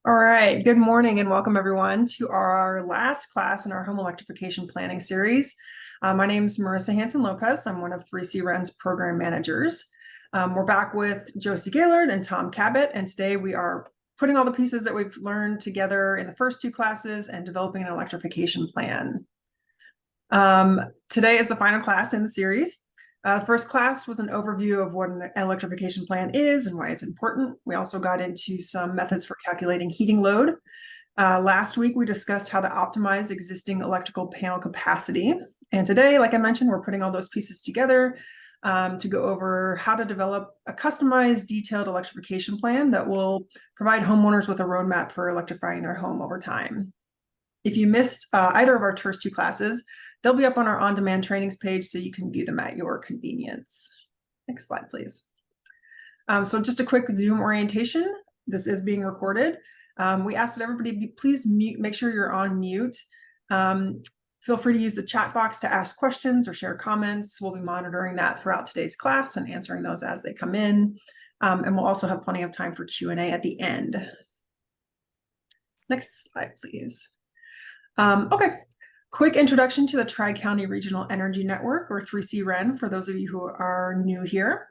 All right, good morning and welcome everyone to our last class in our home electrification planning series. My name is Marissa Hanson-Lopez. I'm one of 3C Ren's program managers. We're back with Josie Gaylord and Tom Cabot, and today we are putting all the pieces that we've learned together in the first two classes and developing an electrification plan. Today is the final class in the series. First class was an overview of what an electrification plan is and why it's important. We also got into some methods for calculating heating load. Last week, we discussed how to optimize existing electrical panel capacity. And today, like I mentioned, we're putting all those pieces together to go over how to develop a customized, detailed electrification plan that will provide homeowners with a roadmap for electrifying their home over time. If you missed either of our first two classes, they'll be up on our on-demand trainings page so you can view them at your convenience. Next slide, please. So just a quick Zoom orientation. This is being recorded. We asked that everybody please make sure you're on mute. Feel free to use the chat box to ask questions or share comments. We'll be monitoring that throughout today's class and answering those as they come in. And we'll also have plenty of time for Q&A at the end. Next slide, please. Okay, quick introduction to the Tri-County Regional Energy Network, or 3C Ren, for those of you who are new here.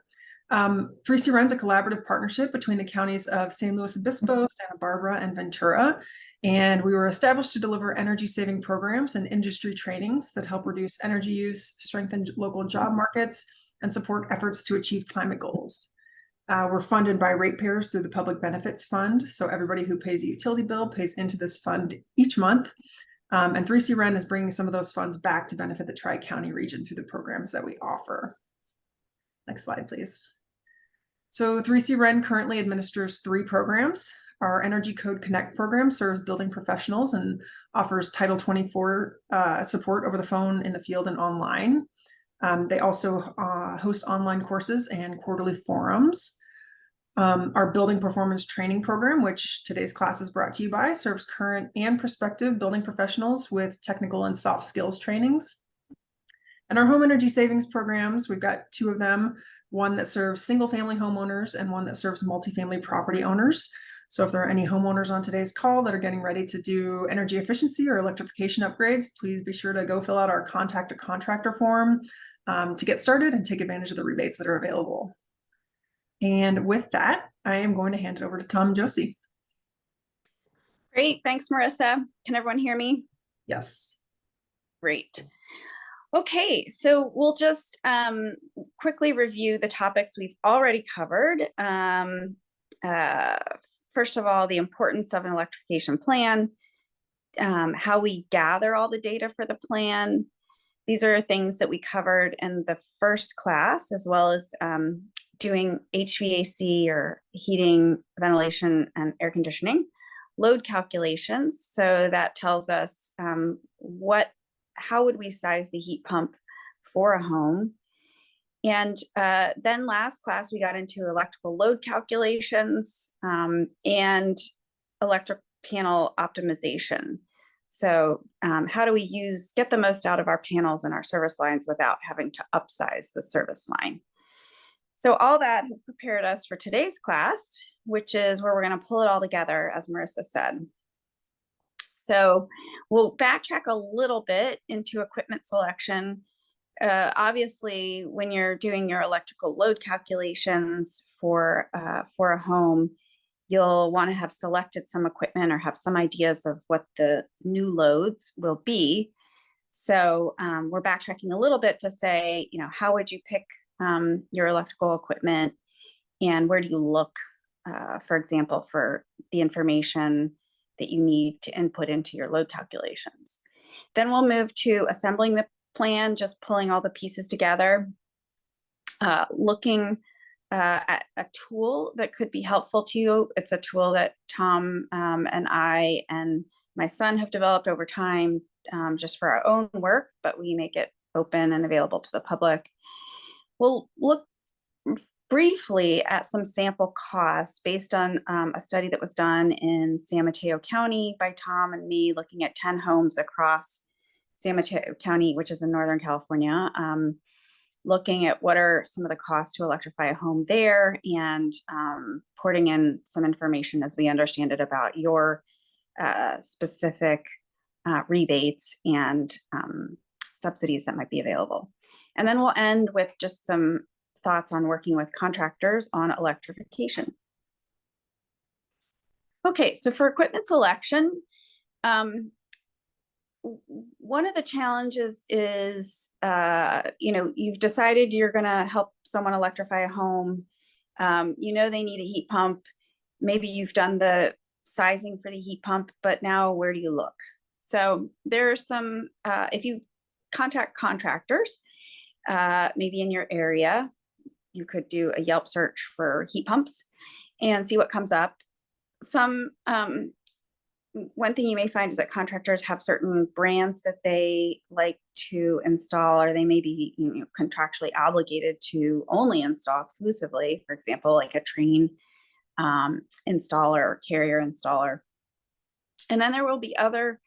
3C Ren is a collaborative partnership between the counties of San Luis Obispo, Santa Barbara, and Ventura. And we were established to deliver energy-saving programs and industry trainings that help reduce energy use, strengthen local job markets, and support efforts to achieve climate goals. We're funded by ratepayers through the Public Benefits Fund. So everybody who pays a utility bill pays into this fund each month. And 3C Ren is bringing some of those funds back to benefit the Tri-County region through the programs that we offer. Next slide, please. So 3C Ren currently administers 3 programs. Our Energy Code Connect program serves building professionals and offers Title 24 support over the phone, in the field, and online. They also host online courses and quarterly forums. Our Building Performance Training Program, which today's class is brought to you by, serves current and prospective building professionals with technical and soft skills trainings. And our Home Energy Savings Programs, we've got 2 of them, one that serves single-family homeowners and one that serves multifamily property owners. So if there are any homeowners on today's call that are getting ready to do energy efficiency or electrification upgrades, please be sure to go fill out our Contact a Contractor form to get started and take advantage of the rebates that are available. And with that, I am going to hand it over to Tom and Josie. Great, thanks, Marissa. Can everyone hear me? Yes. Great. Okay, so we'll just quickly review the topics we've already covered. First of all, the importance of an electrification plan, how we gather all the data for the plan. These are things that we covered in the first class, as well as doing HVAC, or heating, ventilation, and air conditioning, load calculations. So that tells us how would we size the heat pump for a home. And then last class, we got into electrical load calculations and electric panel optimization. So how do we get the most out of our panels and our service lines without having to upsize the service line? So all that has prepared us for today's class, which is where we're going to pull it all together, as Marissa said. So we'll backtrack a little bit into equipment selection. Obviously, when you're doing your electrical load calculations for a home, you'll want to have selected some equipment or have some ideas of what the new loads will be. So we're backtracking a little bit to say, how would you pick your electrical equipment, and where do you look, for example, for the information that you need to input into your load calculations. Then we'll move to assembling the plan, just pulling all the pieces together, looking at a tool that could be helpful to you. It's a tool that Tom and I and my son have developed over time just for our own work, but we make it open and available to the public. We'll look briefly at some sample costs based on a study that was done in San Mateo County by Tom and me, looking at 10 homes across San Mateo County, which is in Northern California. looking at what are some of the costs to electrify a home there, and porting in some information as we understand it about your specific rebates and subsidies that might be available. And then we'll end with just some thoughts on working with contractors on electrification. Okay, so for equipment selection, one of the challenges is, you've decided you're going to help someone electrify a home. They need a heat pump. Maybe you've done the sizing for the heat pump, but now where do you look? So there's some, if you contact contractors, maybe in your area, you could do a Yelp search for heat pumps and see what comes up. One thing you may find is that contractors have certain brands that they like to install, or they may be contractually obligated to only install exclusively, for example, like a Trane installer or Carrier installer. And then there will be other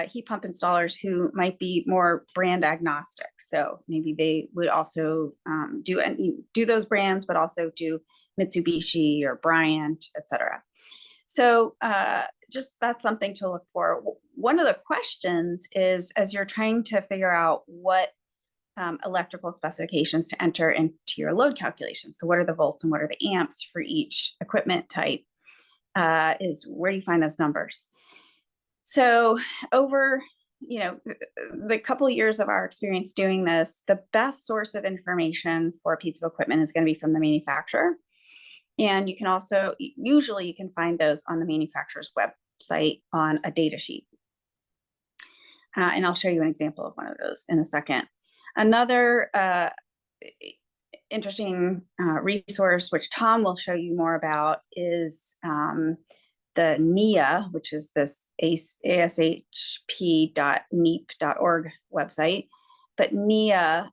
heat pump installers who might be more brand agnostic. So maybe they would also do those brands, but also do Mitsubishi or Bryant, etc. So just that's something to look for. One of the questions is, as you're trying to figure out what electrical specifications to enter into your load calculation, so what are the volts and what are the amps for each equipment type, is where do you find those numbers? So over the couple of years of our experience doing this, the best source of information for a piece of equipment is going to be from the manufacturer. And you can also, usually you can find those on the manufacturer's website on a data sheet. And I'll show you an example of one of those in a second. Another interesting resource, which Tom will show you more about, is the NEA, which is this ashp.neep.org website. But NEA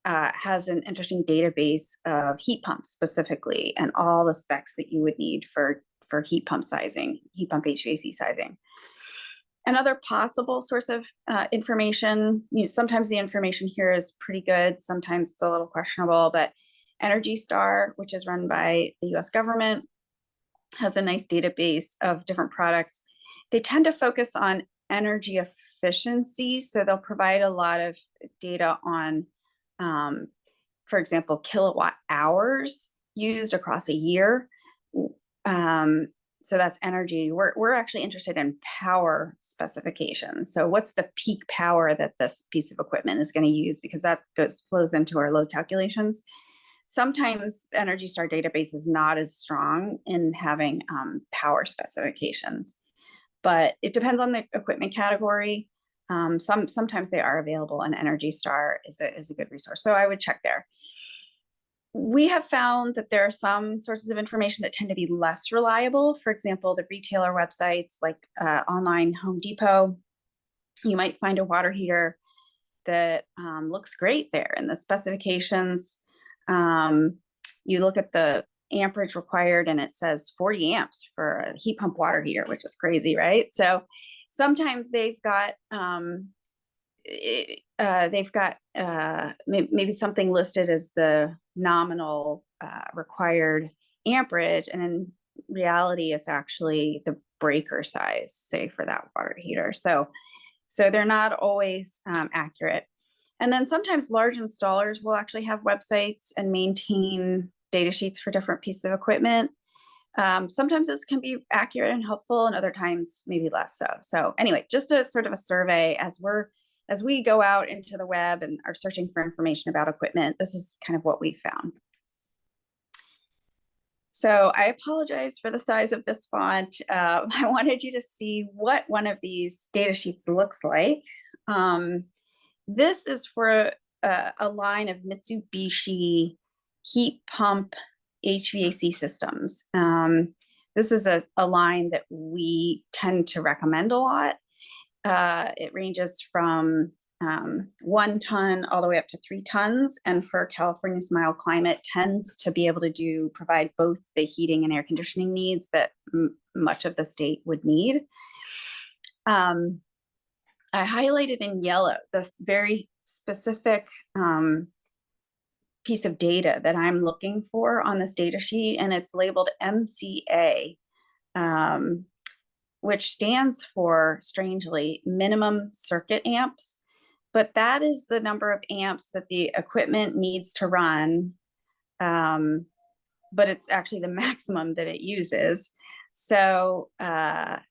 has an interesting database of heat pumps specifically, and all the specs that you would need for heat pump sizing, heat pump HVAC sizing. Another possible source of information, sometimes the information here is pretty good, sometimes it's a little questionable, but Energy Star, which is run by the US government, has a nice database of different products. They tend to focus on energy efficiency, so they'll provide a lot of data on for example, kilowatt hours used across a year. So that's energy. We're actually interested in power specifications. So what's the peak power that this piece of equipment is going to use? Because that flows into our load calculations. Sometimes the Energy Star database is not as strong in having power specifications, but it depends on the equipment category. Sometimes they are available, and Energy Star is a good resource. So I would check there. We have found that there are some sources of information that tend to be less reliable. For example, the retailer websites like online Home Depot. You might find a water heater that looks great there in the specifications. You look at the amperage required and it says 40 amps for a heat pump water heater, which is crazy, right? So sometimes they've got maybe something listed as the nominal required amperage, and in reality it's actually the breaker size, say, for that water heater. So they're not always accurate. And then sometimes large installers will actually have websites and maintain data sheets for different pieces of equipment. Sometimes those can be accurate and helpful, and other times maybe less so. So anyway, just a sort of a survey as we go out into the web and are searching for information about equipment. This is kind of what we found. So I apologize for the size of this font. I wanted you to see what one of these data sheets looks like. This is for a line of Mitsubishi heat pump HVAC systems. This is a line that we tend to recommend a lot. It ranges from 1 ton all the way up to 3 tons. And for California's mild climate, tends to be able to provide both the heating and air conditioning needs that much of the state would need. I highlighted in yellow the very specific piece of data that I'm looking for on this data sheet, and it's labeled MCA, which stands for, strangely, minimum circuit amps. But that is the number of amps that the equipment needs to run. But it's actually the maximum that it uses. So, that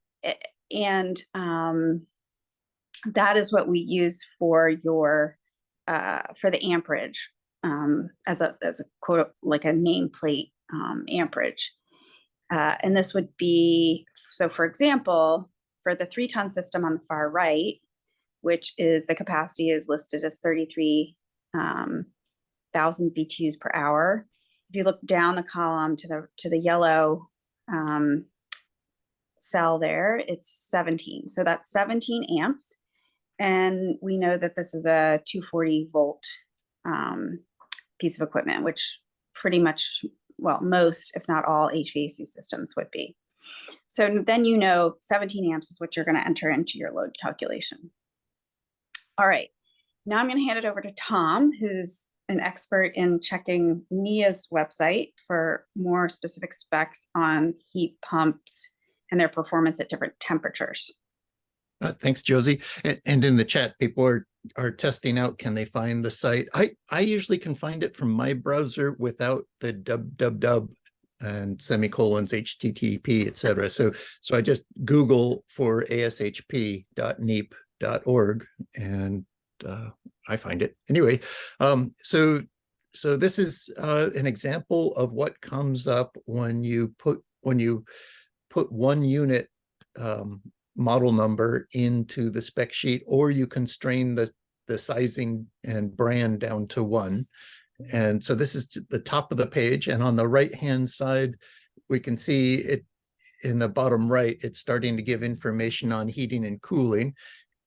is what we use for your for the amperage, as a quote, like a nameplate amperage. And this would be, so for example, for the 3-ton system on the far right, which is the capacity is listed as 33,000 BTUs per hour. If you look down the column to the yellow cell there, it's 17. So that's 17 amps. And we know that this is a 240 volt piece of equipment, which pretty much, well, most, if not all HVAC systems would be. So then 17 amps is what you're going to enter into your load calculation. All right, now I'm going to hand it over to Tom, who's an expert in checking NEA's website for more specific specs on heat pumps and their performance at different temperatures. Thanks, Josie. And in the chat, people are testing out, can they find the site? I usually can find it from my browser without the www and semicolons, HTTP, etc. So I just Google for ashp.neep.org and I find it. Anyway, so this is an example of what comes up when you put one unit model number into the spec sheet, or you constrain the sizing and brand down to 1. And so this is the top of the page, and on the right hand side we can see it in the bottom right, it's starting to give information on heating and cooling.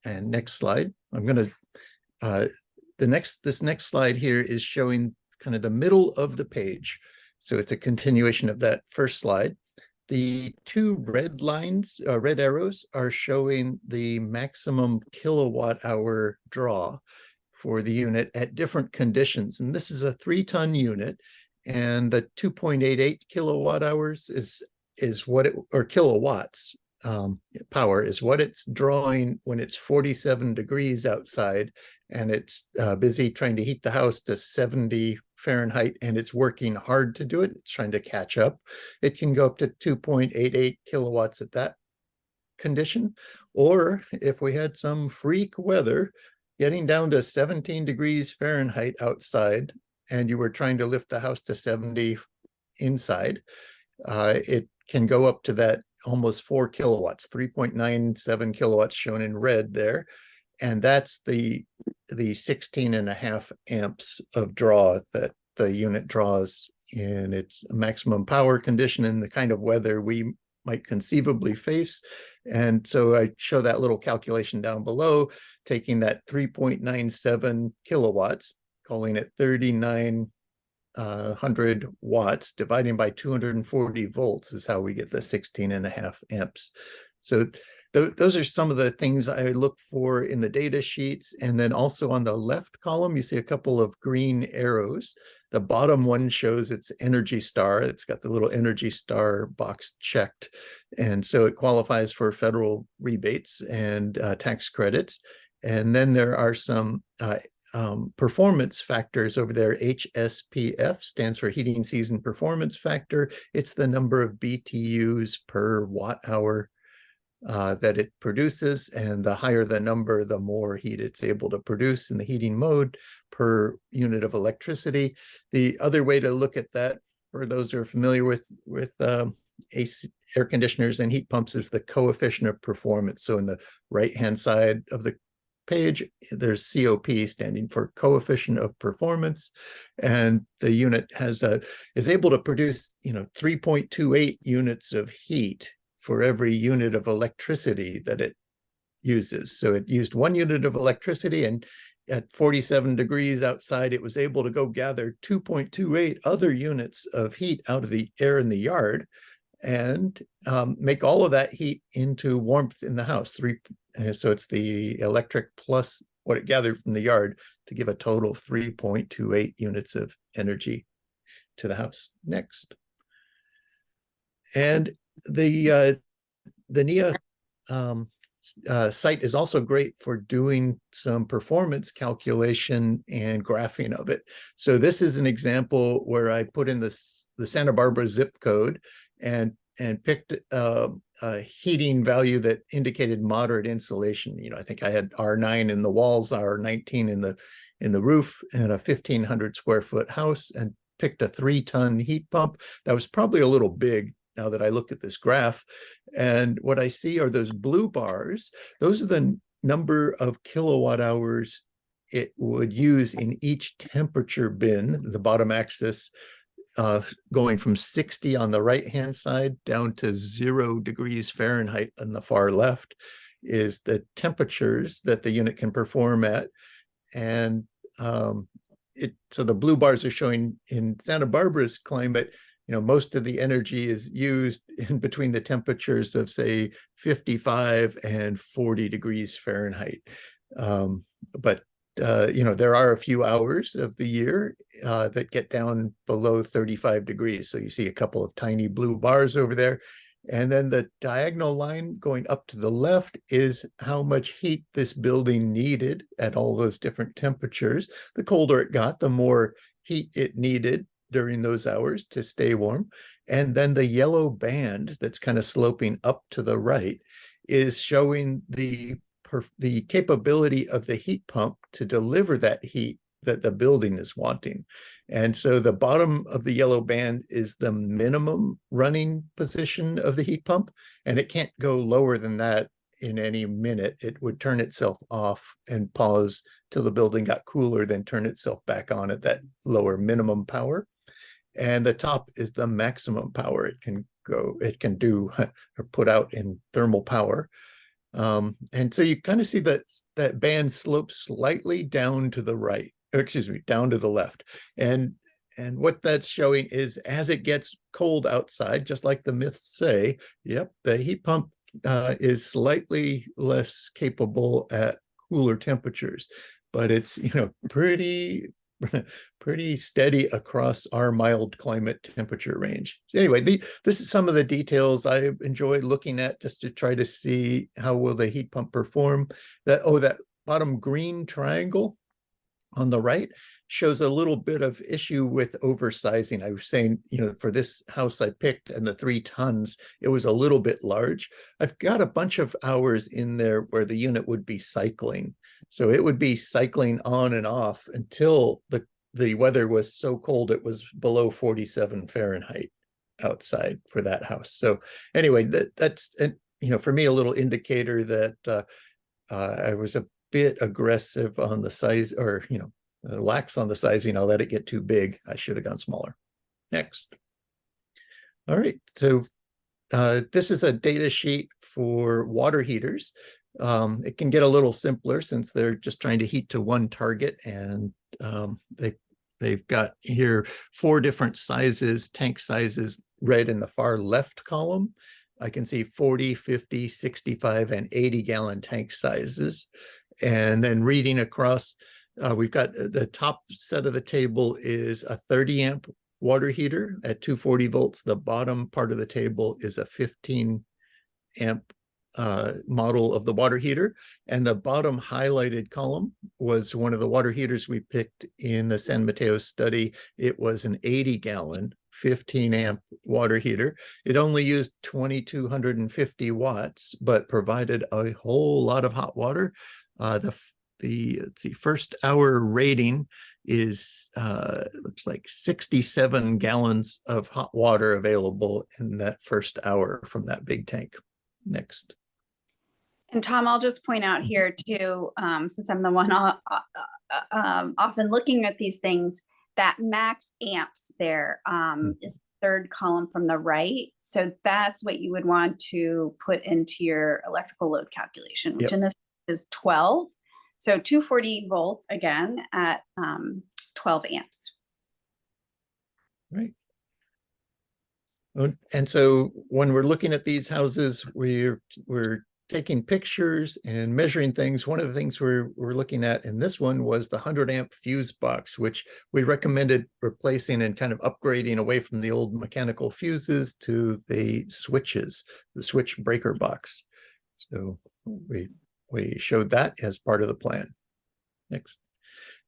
And next slide, I'm going to this next slide here is showing kind of the middle of the page, so it's a continuation of that first slide. The 2 red lines, red arrows, are showing the maximum kilowatt hour draw for the unit at different conditions. And this is a 3-ton unit, and the 2.88 kilowatt hours is what it, or kilowatts power is what it's drawing when it's 47 degrees outside and it's busy trying to heat the house to 70 Fahrenheit, and it's working hard to do it. It's trying to catch up. It can go up to 2.88 kilowatts at that condition. Or if we had some freak weather, getting down to 17 degrees Fahrenheit outside, and you were trying to lift the house to 70 inside, it can go up to that almost 4 kilowatts, 3.97 kilowatts shown in red there. And that's the 16.5 amps of draw that the unit draws in its maximum power condition in the kind of weather we might conceivably face. And so I show that little calculation down below, taking that 3.97 kilowatts, calling it 3,900 watts, dividing by 240 volts is how we get the 16.5 amps. So those are some of the things I look for in the data sheets. And then also on the left column, you see a couple of green arrows. The bottom one shows its Energy Star. It's got the little Energy Star box checked. And so it qualifies for federal rebates and tax credits. And then there are some performance factors over there. HSPF stands for Heating Season Performance Factor. It's the number of BTUs per watt hour that it produces, and the higher the number, the more heat it's able to produce in the heating mode per unit of electricity. The other way to look at that, for those who are familiar with AC, air conditioners and heat pumps, is the coefficient of performance. So in the right-hand side of the page, there's COP standing for coefficient of performance, and the unit is able to produce 3.28 units of heat for every unit of electricity that it uses. So it used 1 unit of electricity, and at 47 degrees outside, it was able to go gather 2.28 other units of heat out of the air in the yard and make all of that heat into warmth in the house. So it's the electric plus what it gathered from the yard to give a total of 3.28 units of energy to the house. Next. And the NEA site is also great for doing some performance calculation and graphing of it. So this is an example where I put in the Santa Barbara zip code and picked a heating value that indicated moderate insulation. You know, I think I had R9 in the walls, R19 in the roof, and a 1,500 square foot house, and picked a 3-ton heat pump. That was probably a little big now that I look at this graph. And what I see are those blue bars. Those are the number of kilowatt hours it would use in each temperature bin, the bottom axis, going from 60 on the right-hand side down to 0 degrees Fahrenheit on the far left is the temperatures that the unit can perform at. And so the blue bars are showing in Santa Barbara's climate, you know, most of the energy is used in between the temperatures of, say, 55 and 40 degrees Fahrenheit. But you know, there are a few hours of the year that get down below 35 degrees. So you see a couple of tiny blue bars over there. And then the diagonal line going up to the left is how much heat this building needed at all those different temperatures. The colder it got, the more heat it needed during those hours to stay warm. And then the yellow band that's kind of sloping up to the right is showing the capability of the heat pump to deliver that heat that the building is wanting. And so the bottom of the yellow band is the minimum running position of the heat pump, and it can't go lower than that in any minute. It would turn itself off and pause till the building got cooler, then turn itself back on at that lower minimum power. And the top is the maximum power it can do or put out in thermal power. And so you kind of see that band slopes slightly down to the right, or excuse me, down to the left. And what that's showing is as it gets cold outside, just like the myths say, yep, the heat pump is slightly less capable at cooler temperatures, but it's, you know, pretty steady across our mild climate temperature range. So anyway, this is some of the details I enjoyed looking at just to try to see how will the heat pump perform. That bottom green triangle on the right shows a little bit of issue with oversizing. I was saying, you know, for this house I picked and the 3 tons, it was a little bit large. I've got a bunch of hours in there where the unit would be cycling. So it would be cycling on and off until the weather was so cold it was below 47 Fahrenheit outside for that house. So anyway, that's, you know, for me, a little indicator that I was a bit aggressive on the size, or, you know, lax on the sizing. I let it get too big. I should have gone smaller. Next. All right. So this is a data sheet for water heaters. It can get a little simpler since they're just trying to heat to one target, and they've got here 4 different sizes, tank sizes, read in the far left column. I can see 40, 50, 65, and 80 gallon tank sizes. And then reading across, we've got the top set of the table is a 30 amp water heater at 240 volts. The bottom part of the table is a 15 amp model of the water heater, and the bottom highlighted column was one of the water heaters we picked in the San Mateo study. It was an 80 gallon 15 amp water heater. It only used 2,250 watts, but provided a whole lot of hot water. Let's see, first hour rating is looks like 67 gallons of hot water available in that first hour from that big tank. Next. And Tom, I'll just point out here too, since I'm the one often looking at these things, that max amps there is the 3rd column from the right. So that's what you would want to put into your electrical load calculation, which in this is 12. So 240 volts again at 12 amps. Right. And so when we're looking at these houses, we're taking pictures and measuring things, one of the things we're looking at in this one was the 100 amp fuse box, which we recommended replacing and kind of upgrading away from the old mechanical fuses to the switches, the switch breaker box. So we showed that as part of the plan. Next.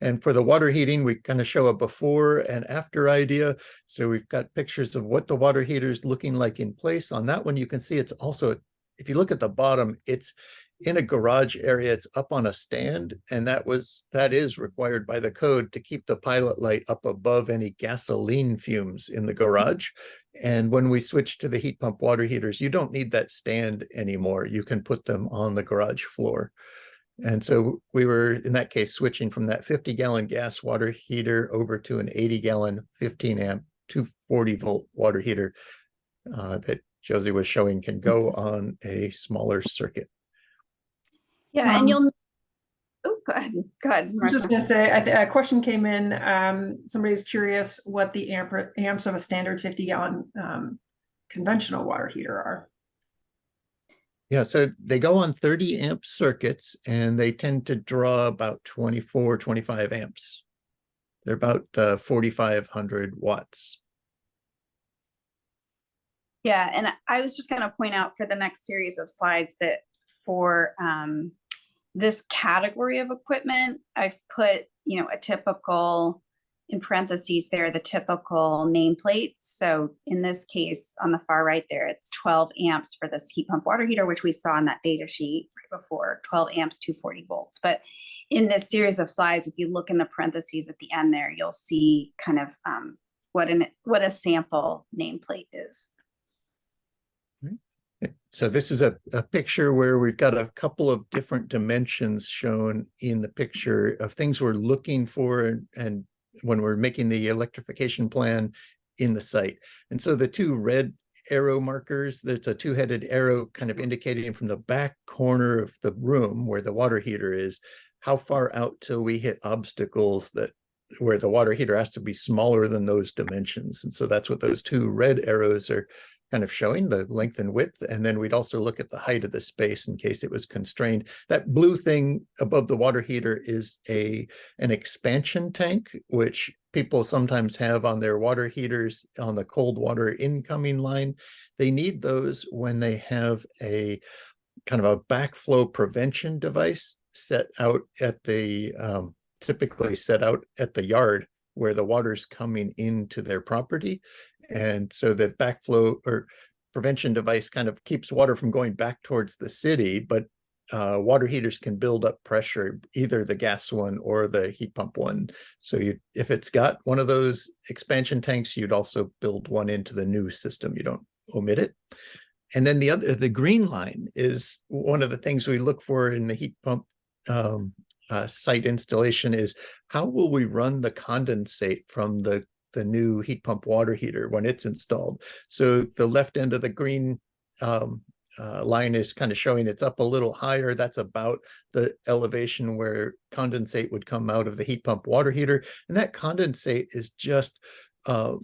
And for the water heating, we kind of show a before and after idea. So we've got pictures of what the water heater is looking like in place. On that one, you can see it's also, if you look at the bottom, it's in a garage area. It's up on a stand, and that is required by the code to keep the pilot light up above any gasoline fumes in the garage. And when we switch to the heat pump water heaters, you don't need that stand anymore. You can put them on the garage floor. And so we were, in that case, switching from that 50-gallon gas water heater over to an 80-gallon, 15 amp, 240 volt water heater that Josie was showing can go on a smaller circuit. Yeah, and you'll, oh, go ahead. Go ahead, I was just Martha. going to say, a question came in. Somebody's curious what the amps of a standard 50-gallon conventional water heater are. Yeah, so they go on 30 amp circuits, and they tend to draw about 24, 25 amps. They're about 4,500 watts. Yeah, and I was just going to point out for the next series of slides that for this category of equipment, I've put, a typical, in parentheses there, the typical nameplates. So in this case, on the far right there, it's 12 amps for this heat pump water heater, which we saw in that data sheet right before, 12 amps, 240 volts. But in this series of slides, if you look in the parentheses at the end there, you'll see kind of what a sample nameplate is. So this is a picture where we've got a couple of different dimensions shown in the picture of things we're looking for and when we're making the electrification plan in the site. And so the two red arrow markers, there's a two-headed arrow kind of indicating from the back corner of the room where the water heater is, how far out till we hit obstacles where the water heater has to be smaller than those dimensions. And so that's what those two red arrows are kind of showing, the length and width. And then we'd also look at the height of the space in case it was constrained. That blue thing above the water heater is an expansion tank, which people sometimes have on their water heaters on the cold water incoming line. They need those when they have a kind of a backflow prevention device set out at the, typically set out at the yard where the water's coming into their property. And so the backflow or prevention device kind of keeps water from going back towards the city, but water heaters can build up pressure, either the gas one or the heat pump one. So if it's got one of those expansion tanks, you'd also build one into the new system. You don't omit it. And then the green line is one of the things we look for in the heat pump site installation is how will we run the condensate from the new heat pump water heater when it's installed. So the left end of the green line is kind of showing it's up a little higher. That's about the elevation where condensate would come out of the heat pump water heater. And that condensate is just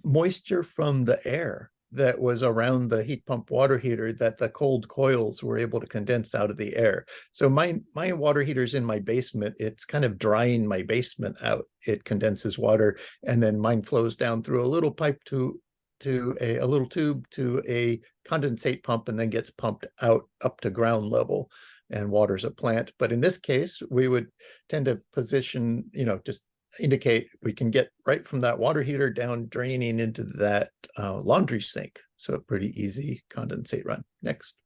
moisture from the air that was around the heat pump water heater that the cold coils were able to condense out of the air. So my water heater's in my basement. It's kind of drying my basement out. It condenses water, and then mine flows down through a little pipe to a little tube to a condensate pump, and then gets pumped out up to ground level and waters a plant. But in this case, we would tend to position, just indicate we can get right from that water heater down draining into that laundry sink. So a pretty easy condensate run. Next.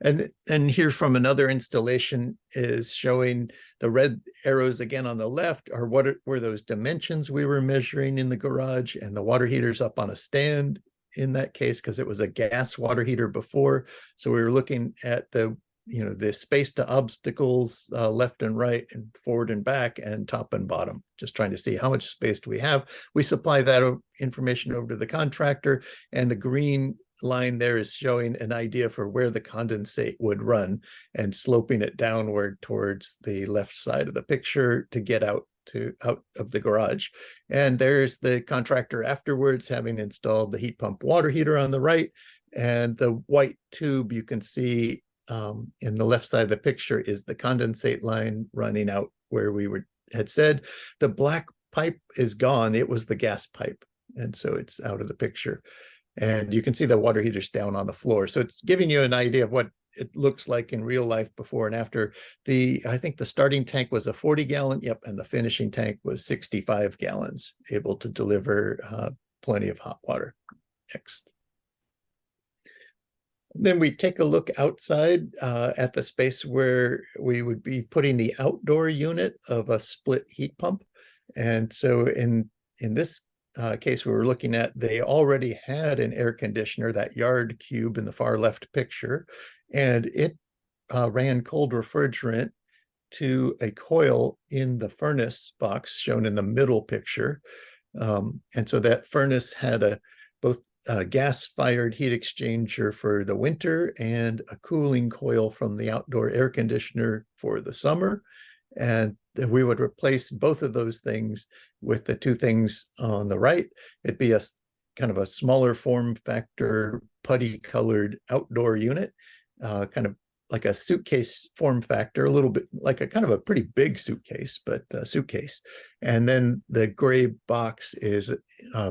And here from another installation is showing the red arrows again on the left are what were those dimensions we were measuring in the garage, and the water heater's up on a stand in that case because it was a gas water heater before. So we were looking at the space to obstacles left and right and forward and back and top and bottom, just trying to see how much space do we have. We supply that information over to the contractor, and the green line there is showing an idea for where the condensate would run and sloping it downward towards the left side of the picture to get out of the garage. And there's the contractor afterwards having installed the heat pump water heater on the right, and the white tube you can see in the left side of the picture is the condensate line running out where we had said. The black pipe is gone. It was the gas pipe. And so it's out of the picture. And you can see the water heaters down on the floor. So it's giving you an idea of what it looks like in real life before and after. I think the starting tank was a 40-gallon, yep, and the finishing tank was 65 gallons, able to deliver plenty of hot water. Next. Then we take a look outside at the space where we would be putting the outdoor unit of a split heat pump. And so in this case we were looking at, they already had an air conditioner, that yard cube in the far left picture, and it ran cold refrigerant to a coil in the furnace box shown in the middle picture. And so that furnace had both a gas-fired heat exchanger for the winter and a cooling coil from the outdoor air conditioner for the summer. And we would replace both of those things with the two things on the right. It'd be a kind of a smaller form factor, putty-colored outdoor unit, kind of like a suitcase form factor, a little bit like a kind of a pretty big suitcase, but a suitcase. And then the gray box is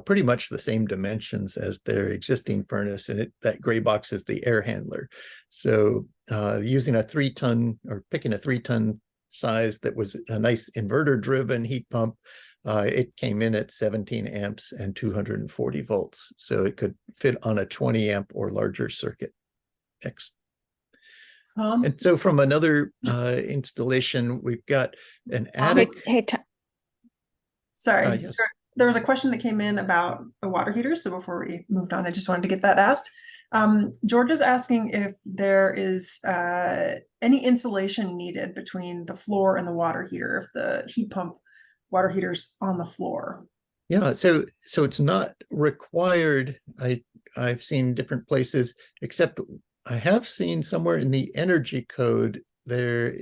pretty much the same dimensions as their existing furnace, and that gray box is the air handler. So using a 3-ton, or picking a 3-ton size that was a nice inverter-driven heat pump, it came in at 17 amps and 240 volts. So it could fit on a 20 amp or larger circuit. Next. And so from another installation, we've got an attic. Sorry, yes. there was a question that came in about the water heaters. So before we moved on, I just wanted to get that asked. George is asking if there is any insulation needed between the floor and the water heater, if the heat pump water heater's on the floor. Yeah, so it's not required. I've seen different places, except I have seen somewhere in the energy code there,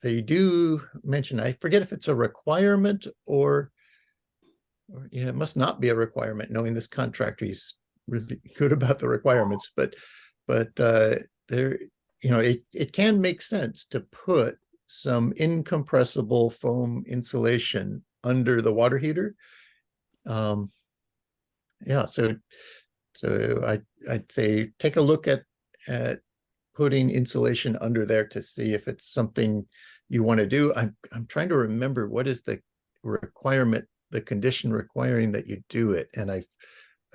they do mention, I forget if it's a requirement or yeah, it must not be a requirement, knowing this contractor, he's really good about the requirements, but there, it can make sense to put some incompressible foam insulation under the water heater. Yeah, so I'd say take a look at putting insulation under there to see if it's something you want to do. I'm trying to remember what is the requirement, the condition requiring that you do it, and I've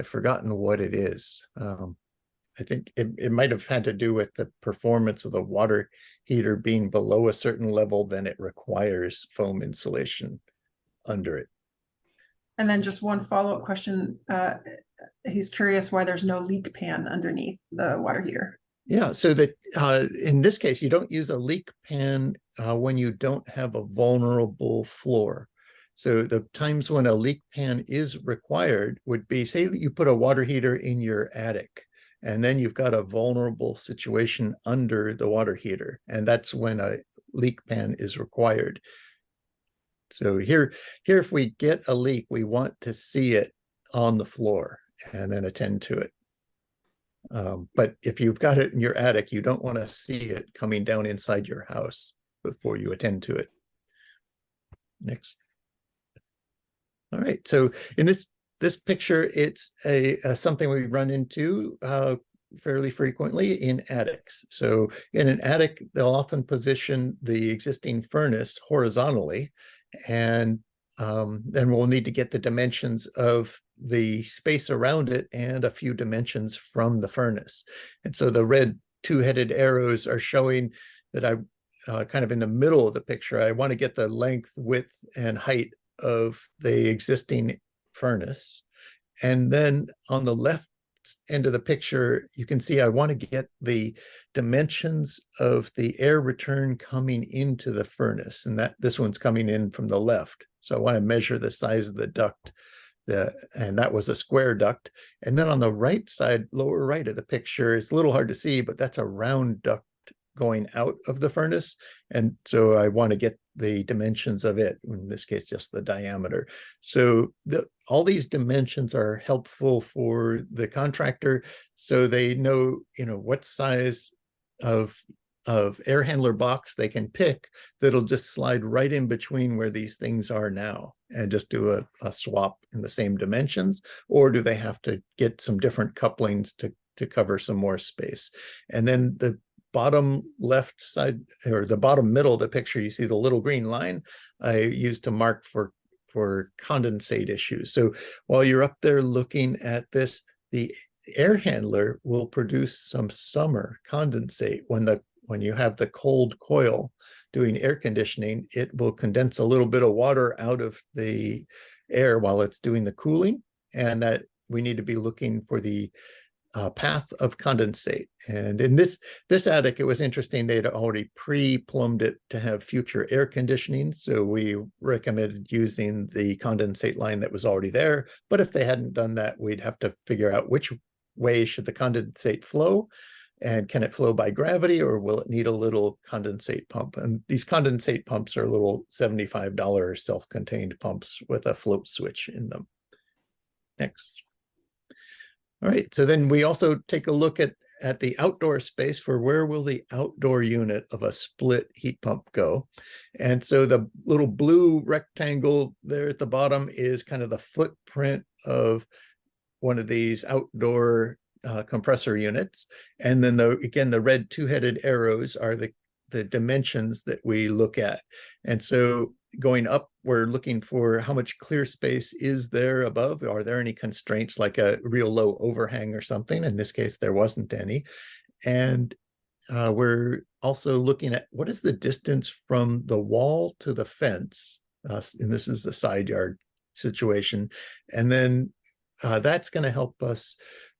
forgotten what it is. I think it might have had to do with the performance of the water heater being below a certain level, then it requires foam insulation under it. And then just one follow-up question. He's curious why there's no leak pan underneath the water heater. Yeah, so that in this case, you don't use a leak pan when you don't have a vulnerable floor. So the times when a leak pan is required would be, say that you put a water heater in your attic, and then you've got a vulnerable situation under the water heater, and that's when a leak pan is required. So here, if we get a leak, we want to see it on the floor and then attend to it. But if you've got it in your attic, you don't want to see it coming down inside your house before you attend to it. Next. All right, so in this picture, it's something we run into fairly frequently in attics. So in an attic, they'll often position the existing furnace horizontally, and then we'll need to get the dimensions of the space around it and a few dimensions from the furnace. And so the red two-headed arrows are showing that I kind of in the middle of the picture, I want to get the length, width, and height of the existing furnace. And then on the left end of the picture, you can see I want to get the dimensions of the air return coming into the furnace, and that this one's coming in from the left. So I want to measure the size of the duct, and that was a square duct. And then on the right side, lower right of the picture, it's a little hard to see, but that's a round duct going out of the furnace. And so I want to get the dimensions of it, in this case, just the diameter. So all these dimensions are helpful for the contractor, so they know, what size of of air handler box they can pick that'll just slide right in between where these things are now and just do a swap in the same dimensions? Or do they have to get some different couplings to cover some more space? And then the bottom left side, or the bottom middle of the picture, you see the little green line I used to mark for condensate issues. So while you're up there looking at this, the air handler will produce some summer condensate. When you have the cold coil doing air conditioning, it will condense a little bit of water out of the air while it's doing the cooling, and that we need to be looking for the path of condensate. And in this attic, it was interesting, they'd already pre-plumbed it to have future air conditioning, so we recommended using the condensate line that was already there. But if they hadn't done that, we'd have to figure out which way should the condensate flow, and can it flow by gravity, or will it need a little condensate pump? And these condensate pumps are little $75 self-contained pumps with a float switch in them. Next. All right, so then we also take a look at the outdoor space for where will the outdoor unit of a split heat pump go. And so the little blue rectangle there at the bottom is kind of the footprint of one of these outdoor compressor units. And then again, the red two-headed arrows are the dimensions that we look at. And so going up, we're looking for how much clear space is there above. Are there any constraints like a real low overhang or something? In this case, there wasn't any. And we're also looking at what is the distance from the wall to the fence. And this is a side yard situation. And then that's going to help us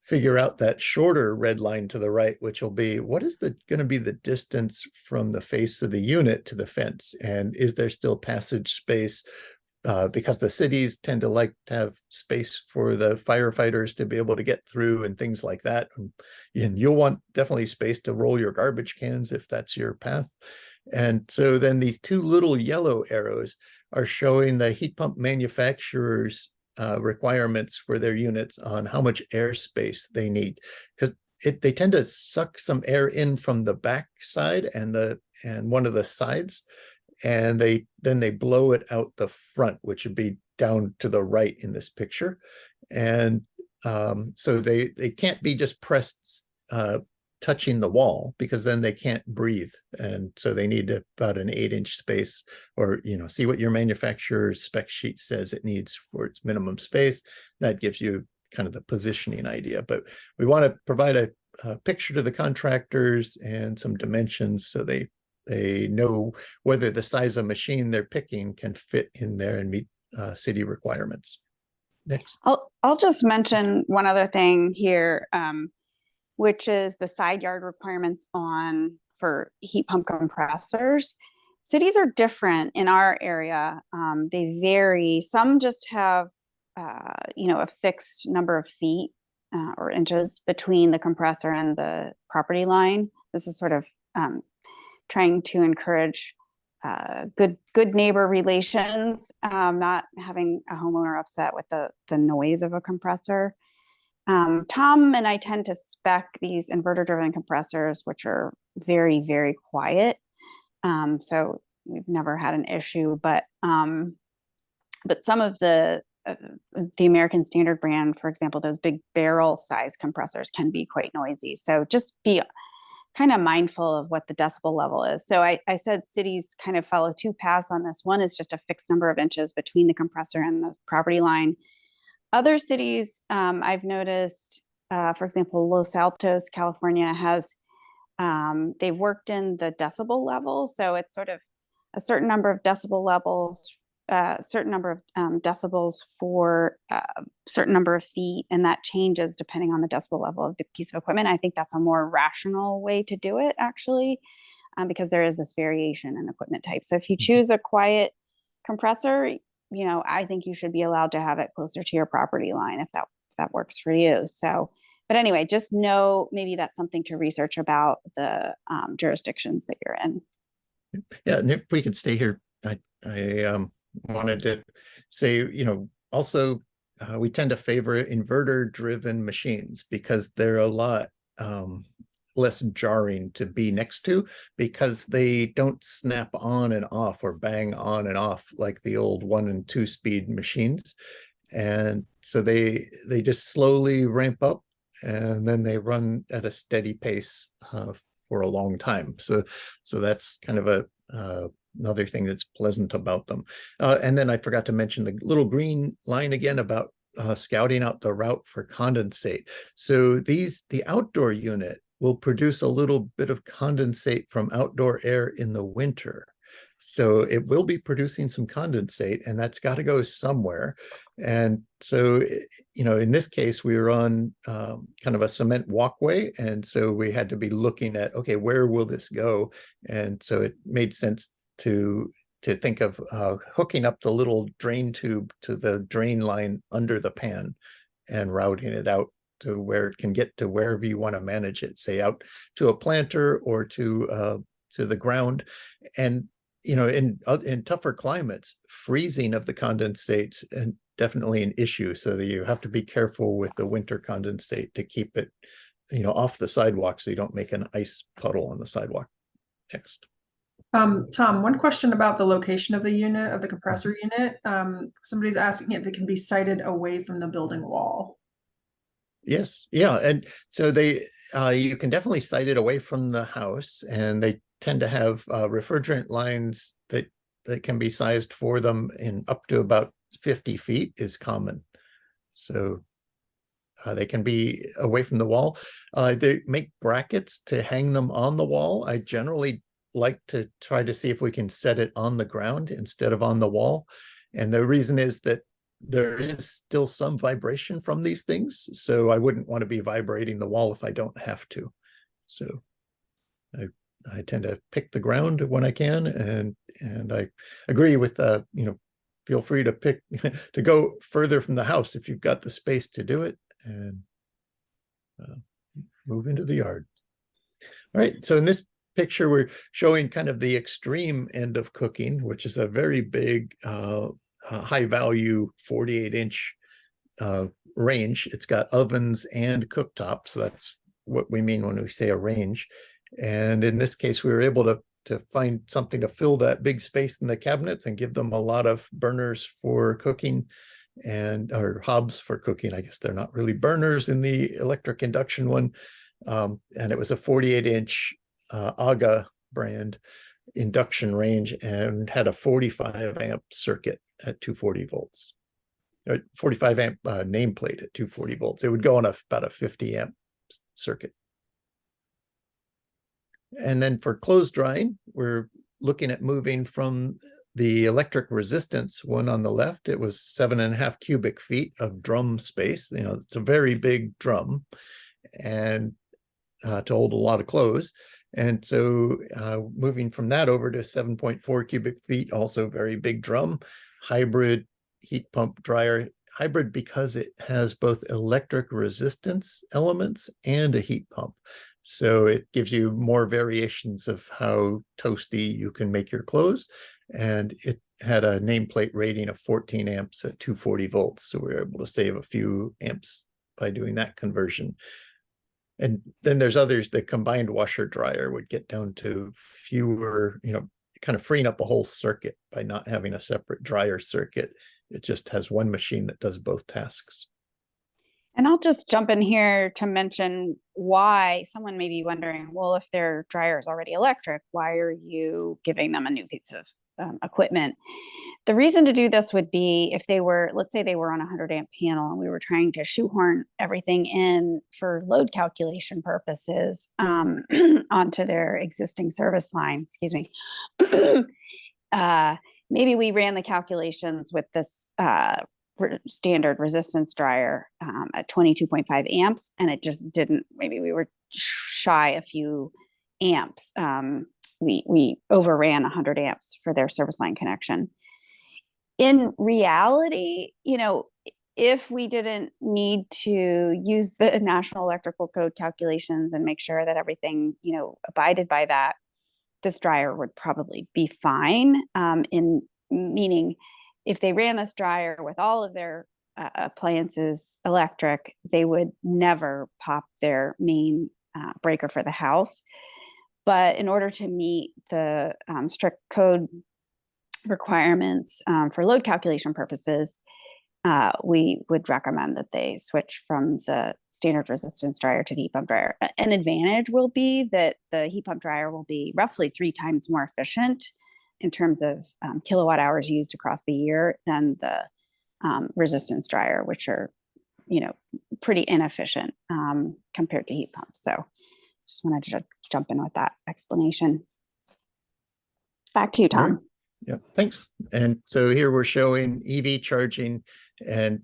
figure out that shorter red line to the right, which will be what is going to be the distance from the face of the unit to the fence, and is there still passage space, because the cities tend to like to have space for the firefighters to be able to get through and things like that, and you'll want definitely space to roll your garbage cans if that's your path. And so then these two little yellow arrows are showing the heat pump manufacturers requirements for their units on how much airspace they need, because they tend to suck some air in from the back side and one of the sides, and then they blow it out the front, which would be down to the right in this picture. And so they can't be just pressed touching the wall, because then they can't breathe. And so they need about an 8-inch space, or see what your manufacturer's spec sheet says it needs for its minimum space. That gives you kind of the positioning idea. But we want to provide a picture to the contractors and some dimensions so they know whether the size of machine they're picking can fit in there and meet city requirements. Next. I'll just mention one other thing here, which is the side yard requirements for heat pump compressors. Cities are different in our area. They vary. Some just have, a fixed number of feet or inches between the compressor and the property line. This is sort of trying to encourage good neighbor relations, not having a homeowner upset with the noise of a compressor. Tom and I tend to spec these inverter driven compressors, which are very, very quiet. So we've never had an issue, but some of the American Standard brand, for example, those big barrel size compressors can be quite noisy. So just be kind of mindful of what the decibel level is. So I said cities kind of follow two paths on this. One is just a fixed number of inches between the compressor and the property line. Other cities, I've noticed, for example, Los Altos, California has, they've worked in the decibel level. So it's sort of a certain number of decibel levels, certain number of decibels for a certain number of feet. And that changes depending on the decibel level of the piece of equipment. I think that's a more rational way to do it, actually, because there is this variation in equipment type. So if you choose a quiet compressor, I think you should be allowed to have it closer to your property line if that works for you. So, but anyway, just know maybe that's something to research about the jurisdictions that you're in. Yeah, and if we could stay here, I wanted to say, also we tend to favor inverter driven machines because they're a lot less jarring to be next to, because they don't snap on and off or bang on and off like the old 1 and 2 speed machines. And so they just slowly ramp up, and then they run at a steady pace for a long time. So that's kind of a another thing that's pleasant about them. And then I forgot to mention the little green line again about scouting out the route for condensate. So the outdoor unit will produce a little bit of condensate from outdoor air in the winter. So it will be producing some condensate, and that's got to go somewhere. And so, in this case, we were on kind of a cement walkway. And so we had to be looking at, okay, where will this go? And so it made sense to think of hooking up the little drain tube to the drain line under the pan and routing it out to where it can get to wherever you want to manage it, say out to a planter or to the ground. And in tougher climates, freezing of the condensate and definitely an issue. So that you have to be careful with the winter condensate to keep it, off the sidewalk so you don't make an ice puddle on the sidewalk. Next. Tom, one question about the location of the unit, of the compressor unit. Somebody's asking if it can be sited away from the building wall. Yes, yeah, and so you can definitely site it away from the house, and they tend to have refrigerant lines that can be sized for them in up to about 50 feet is common. So they can be away from the wall. They make brackets to hang them on the wall. I generally like to try to see if we can set it on the ground instead of on the wall. And the reason is that there is still some vibration from these things. So I wouldn't want to be vibrating the wall if I don't have to. So I tend to pick the ground when I can. And I agree with, feel free to pick, to go further from the house if you've got the space to do it, and move into the yard. All right, so in this picture, we're showing kind of the extreme end of cooking, which is a very big, high value 48-inch range. It's got ovens and cooktops. So that's what we mean when we say a range. And in this case, we were able to find something to fill that big space in the cabinets and give them a lot of burners for cooking, or hobs for cooking. I guess they're not really burners in the electric induction one. And it was a 48-inch AGA brand induction range, and had a 45 amp circuit at 240 volts, or 45 amp nameplate at 240 volts. It would go on about a 50 amp circuit. And then for clothes drying, we're looking at moving from the electric resistance one on the left. It was 7.5 cubic feet of drum space. It's a very big drum, and to hold a lot of clothes. And so moving from that over to 7.4 cubic feet, also very big drum, hybrid heat pump dryer. Hybrid because it has both electric resistance elements and a heat pump. So it gives you more variations of how toasty you can make your clothes. And it had a nameplate rating of 14 amps at 240 volts. So we were able to save a few amps by doing that conversion. And then there's others. The combined washer dryer would get down to fewer, kind of freeing up a whole circuit by not having a separate dryer circuit. It just has one machine that does both tasks. And I'll just jump in here to mention why someone may be wondering, well, if their dryer is already electric, why are you giving them a new piece of equipment? The reason to do this would be if they were, let's say they were on a 100 amp panel and we were trying to shoehorn everything in for load calculation purposes onto their existing service line, excuse me. Maybe we ran the calculations with this standard resistance dryer at 22.5 amps, and it just didn't, maybe we were shy a few amps. We overran 100 amps for their service line connection. In reality, if we didn't need to use the National Electrical Code calculations and make sure that everything, abided by that, this dryer would probably be fine. Meaning, if they ran this dryer with all of their appliances electric, they would never pop their main breaker for the house. But in order to meet the strict code requirements for load calculation purposes, we would recommend that they switch from the standard resistance dryer to the heat pump dryer. An advantage will be that the heat pump dryer will be roughly 3 times more efficient in terms of kilowatt hours used across the year than the resistance dryer, which are, pretty inefficient compared to heat pumps. So just wanted to jump in with that explanation. Back to you, Tom. Right. Yeah, thanks. And so here we're showing EV charging, and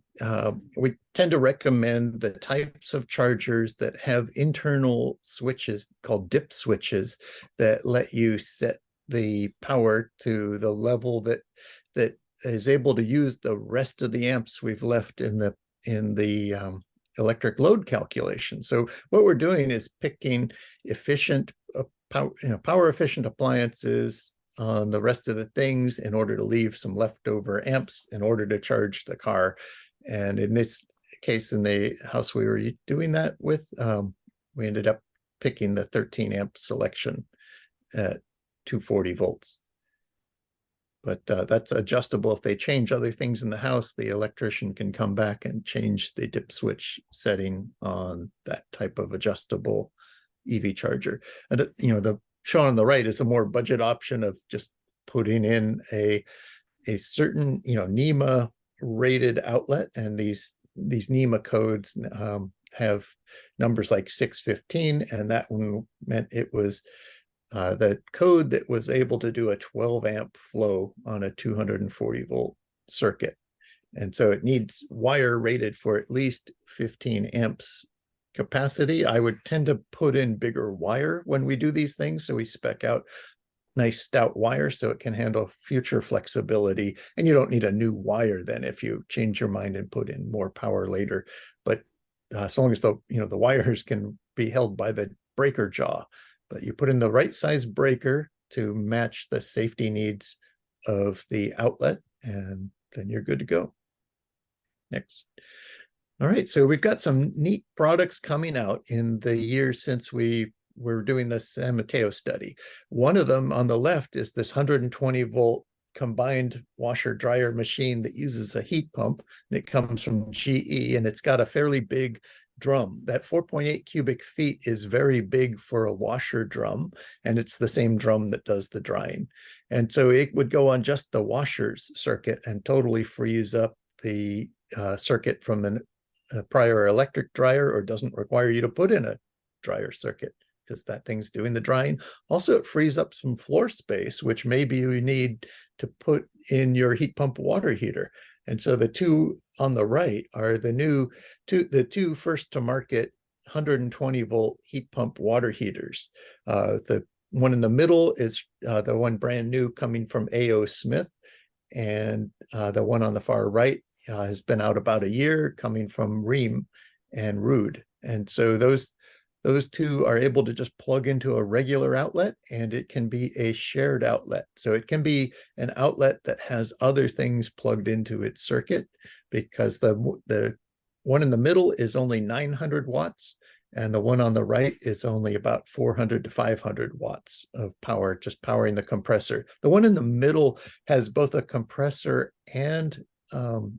we tend to recommend the types of chargers that have internal switches called dip switches that let you set the power to the level that is able to use the rest of the amps we've left in the electric load calculation. So what we're doing is picking efficient power efficient appliances on the rest of the things in order to leave some leftover amps in order to charge the car. And in this case, in the house we were doing that with, we ended up picking the 13 amp selection at 240 volts. But that's adjustable. If they change other things in the house, the electrician can come back and change the dip switch setting on that type of adjustable EV charger. And the shown on the right is the more budget option of just putting in a certain NEMA rated outlet, and these NEMA codes have numbers like 615, and that one meant it was the code that was able to do a 12 amp flow on a 240 volt circuit. And so it needs wire rated for at least 15 amps capacity. I would tend to put in bigger wire when we do these things. So we spec out nice stout wire so it can handle future flexibility. And you don't need a new wire then if you change your mind and put in more power later. But so long as the wires can be held by the breaker jaw. But you put in the right size breaker to match the safety needs of the outlet, and then you're good to go. Next. All right, so we've got some neat products coming out in the years since we were doing the San Mateo study. One of them on the left is this 120 volt combined washer dryer machine that uses a heat pump, and it comes from GE, and it's got a fairly big drum. That 4.8 cubic feet is very big for a washer drum, and it's the same drum that does the drying. And so it would go on just the washers circuit and totally freeze up the circuit from a prior electric dryer, or doesn't require you to put in a dryer circuit because that thing's doing the drying. Also, it frees up some floor space, which maybe you need to put in your heat pump water heater. And so the two on the right are the two first to market 120 volt heat pump water heaters. The one in the middle is the one brand new coming from A.O. Smith, and the one on the far right has been out about a year, coming from Rheem and Rude. And so those two are able to just plug into a regular outlet, and it can be a shared outlet. So it can be an outlet that has other things plugged into its circuit, because the one in the middle is only 900 watts, and the one on the right is only about 400 to 500 watts of power, just powering the compressor. The one in the middle has both a compressor and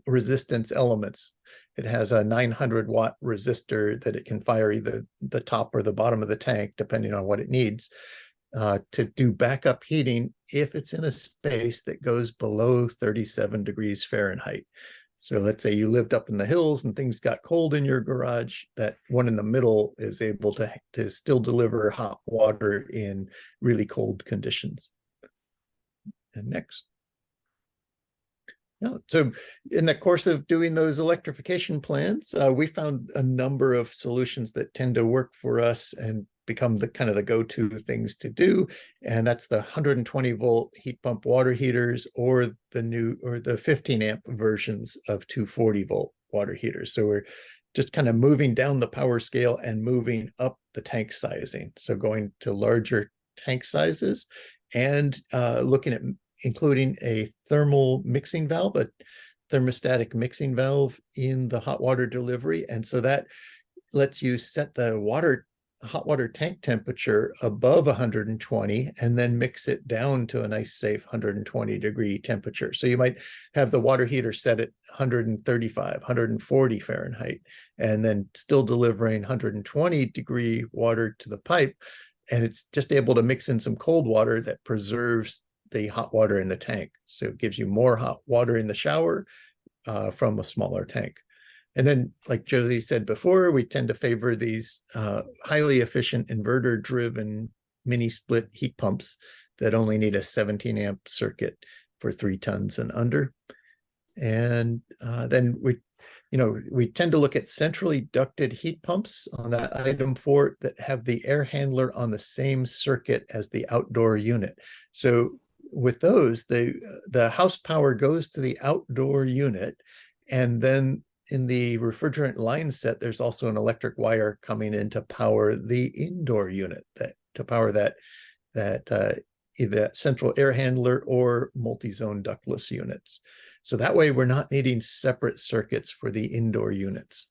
resistance elements. It has a 900 watt resistor that it can fire either the top or the bottom of the tank, depending on what it needs, to do backup heating if it's in a space that goes below 37 degrees Fahrenheit. So let's say you lived up in the hills and things got cold in your garage, that one in the middle is able to still deliver hot water in really cold conditions. And next. Yeah, so in the course of doing those electrification plans, we found a number of solutions that tend to work for us and become the kind of the go-to things to do. And that's the 120 volt heat pump water heaters, or the 15 amp versions of 240 volt water heaters. So we're just kind of moving down the power scale and moving up the tank sizing. So going to larger tank sizes, and looking at including a thermal mixing valve, a thermostatic mixing valve in the hot water delivery. And so that lets you set the water hot water tank temperature above 120 and then mix it down to a nice safe 120-degree temperature. So you might have the water heater set at 135, 140 Fahrenheit, and then still delivering 120-degree water to the pipe. And it's just able to mix in some cold water that preserves the hot water in the tank. So it gives you more hot water in the shower from a smaller tank. And then, like Josie said before, we tend to favor these highly efficient inverter-driven mini split heat pumps that only need a 17 amp circuit for 3 tons and under. And then we tend to look at centrally ducted heat pumps on that item 4 that have the air handler on the same circuit as the outdoor unit. So with those, the house power goes to the outdoor unit, and then in the refrigerant line set, there's also an electric wire coming in to power the indoor unit, to power that either central air handler or multi-zone ductless units. So that way we're not needing separate circuits for the indoor units.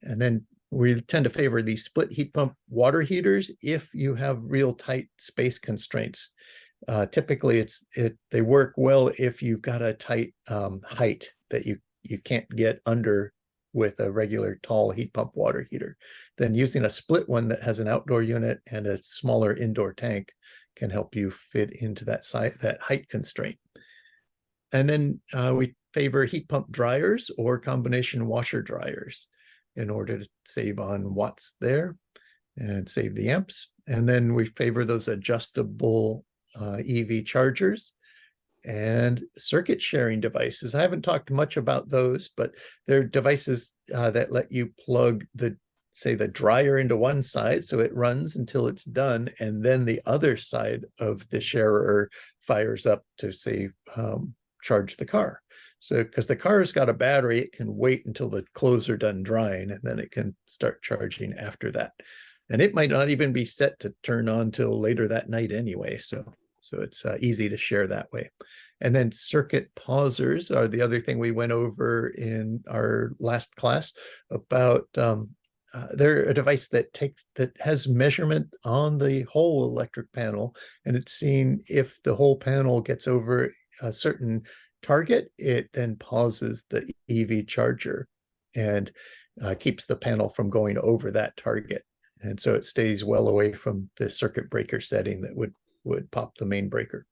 And then we tend to favor these split heat pump water heaters if you have real tight space constraints. Typically they work well if you've got a tight height that you can't get under with a regular tall heat pump water heater. Then using a split one that has an outdoor unit and a smaller indoor tank can help you fit into that height constraint. And then we favor heat pump dryers or combination washer dryers in order to save on watts there and save the amps. And then we favor those adjustable EV chargers and circuit sharing devices. I haven't talked much about those, but they're devices that let you plug say the dryer into one side so it runs until it's done, and then the other side of the sharer fires up to say charge the car. So because the car's got a battery, it can wait until the clothes are done drying, and then it can start charging after that. And it might not even be set to turn on till later that night anyway. So it's easy to share that way. And then circuit pausers are the other thing we went over in our last class about. They're a device that has measurement on the whole electric panel, and it's seeing if the whole panel gets over a certain target, it then pauses the EV charger and keeps the panel from going over that target. And so it stays well away from the circuit breaker setting that would pop the main breaker.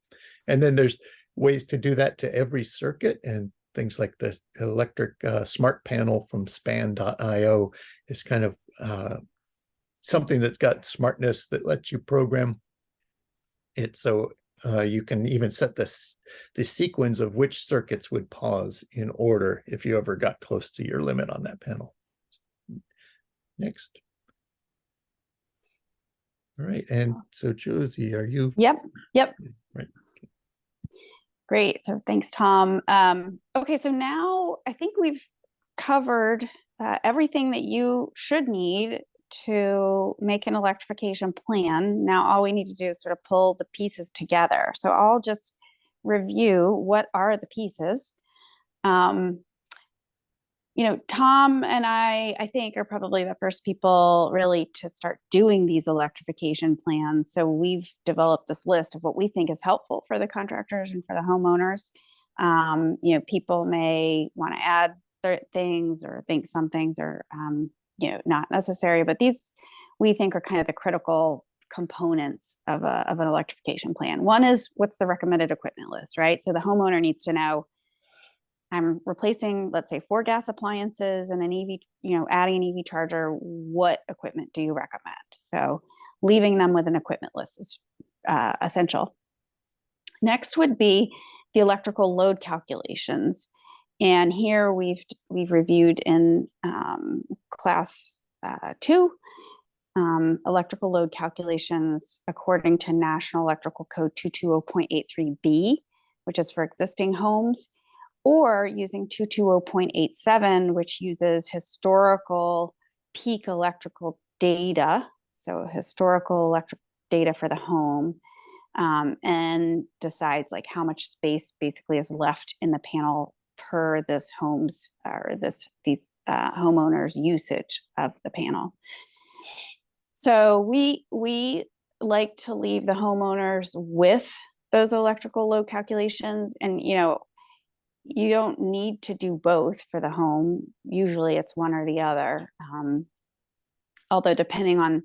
And then there's ways to do that to every circuit, and things like the electric smart panel from span.io is kind of something that's got smartness that lets you program it so you can even set the sequence of which circuits would pause in order if you ever got close to your limit on that panel. Next. All right, and so Josie, are you? Yep. Right. Great. So thanks, Tom. Okay, so now I think we've covered everything that you should need to make an electrification plan. Now all we need to do is sort of pull the pieces together. So I'll just review what are the pieces. Tom and I think, are probably the first people really to start doing these electrification plans. So we've developed this list of what we think is helpful for the contractors and for the homeowners. People may want to add things or think some things are, not necessary, but these we think are kind of the critical components of an electrification plan. One is, what's the recommended equipment list, right? So the homeowner needs to know, I'm replacing, let's say, 4 gas appliances and an EV, adding an EV charger. What equipment do you recommend? So leaving them with an equipment list is essential. Next would be the electrical load calculations. And here we've reviewed in class 2, electrical load calculations according to National Electrical Code 220.83b, which is for existing homes, or using 220.87, which uses historical peak electrical data, so historical electric data for the home, and decides like how much space basically is left in the panel per this home's or these homeowners' usage of the panel. So we like to leave the homeowners with those electrical load calculations, and you don't need to do both for the home. Usually it's one or the other. Although depending on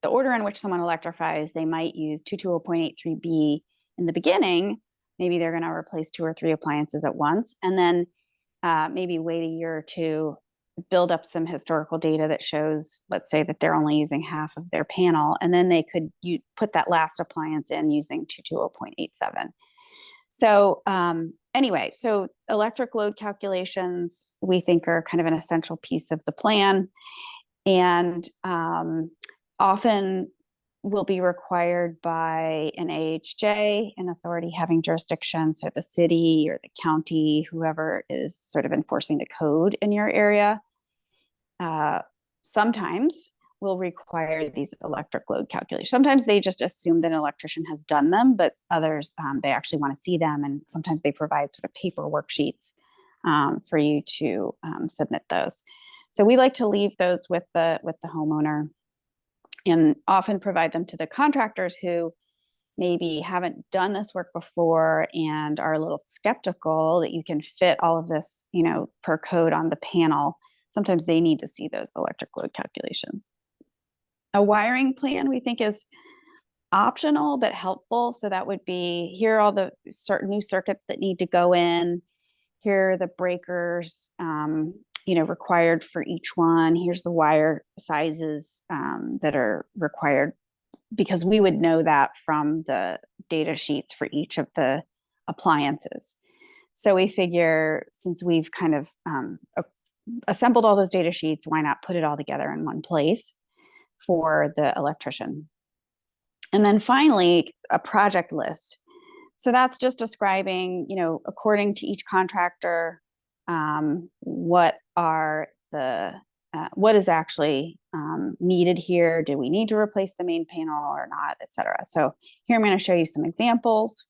the order in which someone electrifies, they might use 220.83b in the beginning. Maybe they're going to replace 2 or 3 appliances at once, and then maybe wait a year or two, build up some historical data that shows, let's say, that they're only using half of their panel, and then they could put that last appliance in using 220.87. So anyway, so electric load calculations we think are kind of an essential piece of the plan, and often will be required by an AHJ, an authority having jurisdiction, so the city or the county, whoever is sort of enforcing the code in your area. Sometimes will require these electric load calculations. Sometimes they just assume that an electrician has done them, but others, they actually want to see them. And sometimes they provide sort of paper worksheets for you to submit those. So we like to leave those with the homeowner, and often provide them to the contractors who maybe haven't done this work before and are a little skeptical that you can fit all of this, per code on the panel. Sometimes they need to see those electric load calculations. A wiring plan we think is optional but helpful. So that would be, here are all the certain new circuits that need to go in. Here are the breakers, required for each one. Here's the wire sizes that are required, because we would know that from the data sheets for each of the appliances. So we figure, since we've kind of assembled all those data sheets, why not put it all together in one place for the electrician? And then finally, a project list. So that's just describing, according to each contractor, what is actually needed here. Do we need to replace the main panel or not, et cetera? So here I'm going to show you some examples.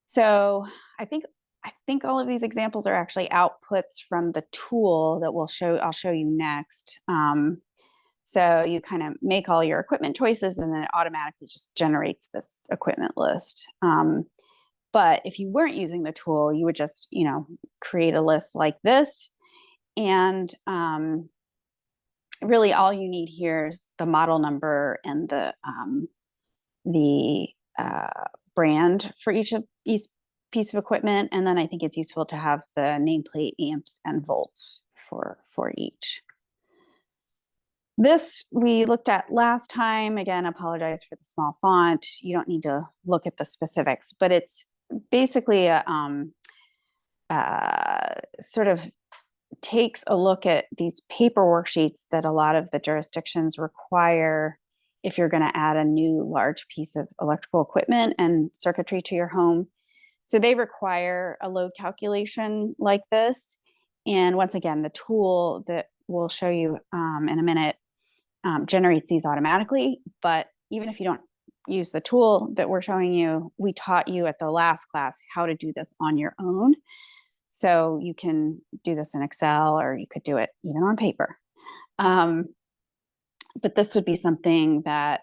So I think all of these examples are actually outputs from the tool that I'll show you next. So you kind of make all your equipment choices, and then it automatically just generates this equipment list. But if you weren't using the tool, you would just, create a list like this. And really all you need here is the model number and the brand for each piece of equipment. And then I think it's useful to have the nameplate, amps, and volts for each. This we looked at last time. Again, apologize for the small font. You don't need to look at the specifics, but it's basically a sort of takes a look at these paper worksheets that a lot of the jurisdictions require if you're going to add a new large piece of electrical equipment and circuitry to your home. So they require a load calculation like this. And once again, the tool that we'll show you in a minute generates these automatically. But even if you don't use the tool that we're showing you, we taught you at the last class how to do this on your own. So you can do this in Excel, or you could do it even on paper. But this would be something that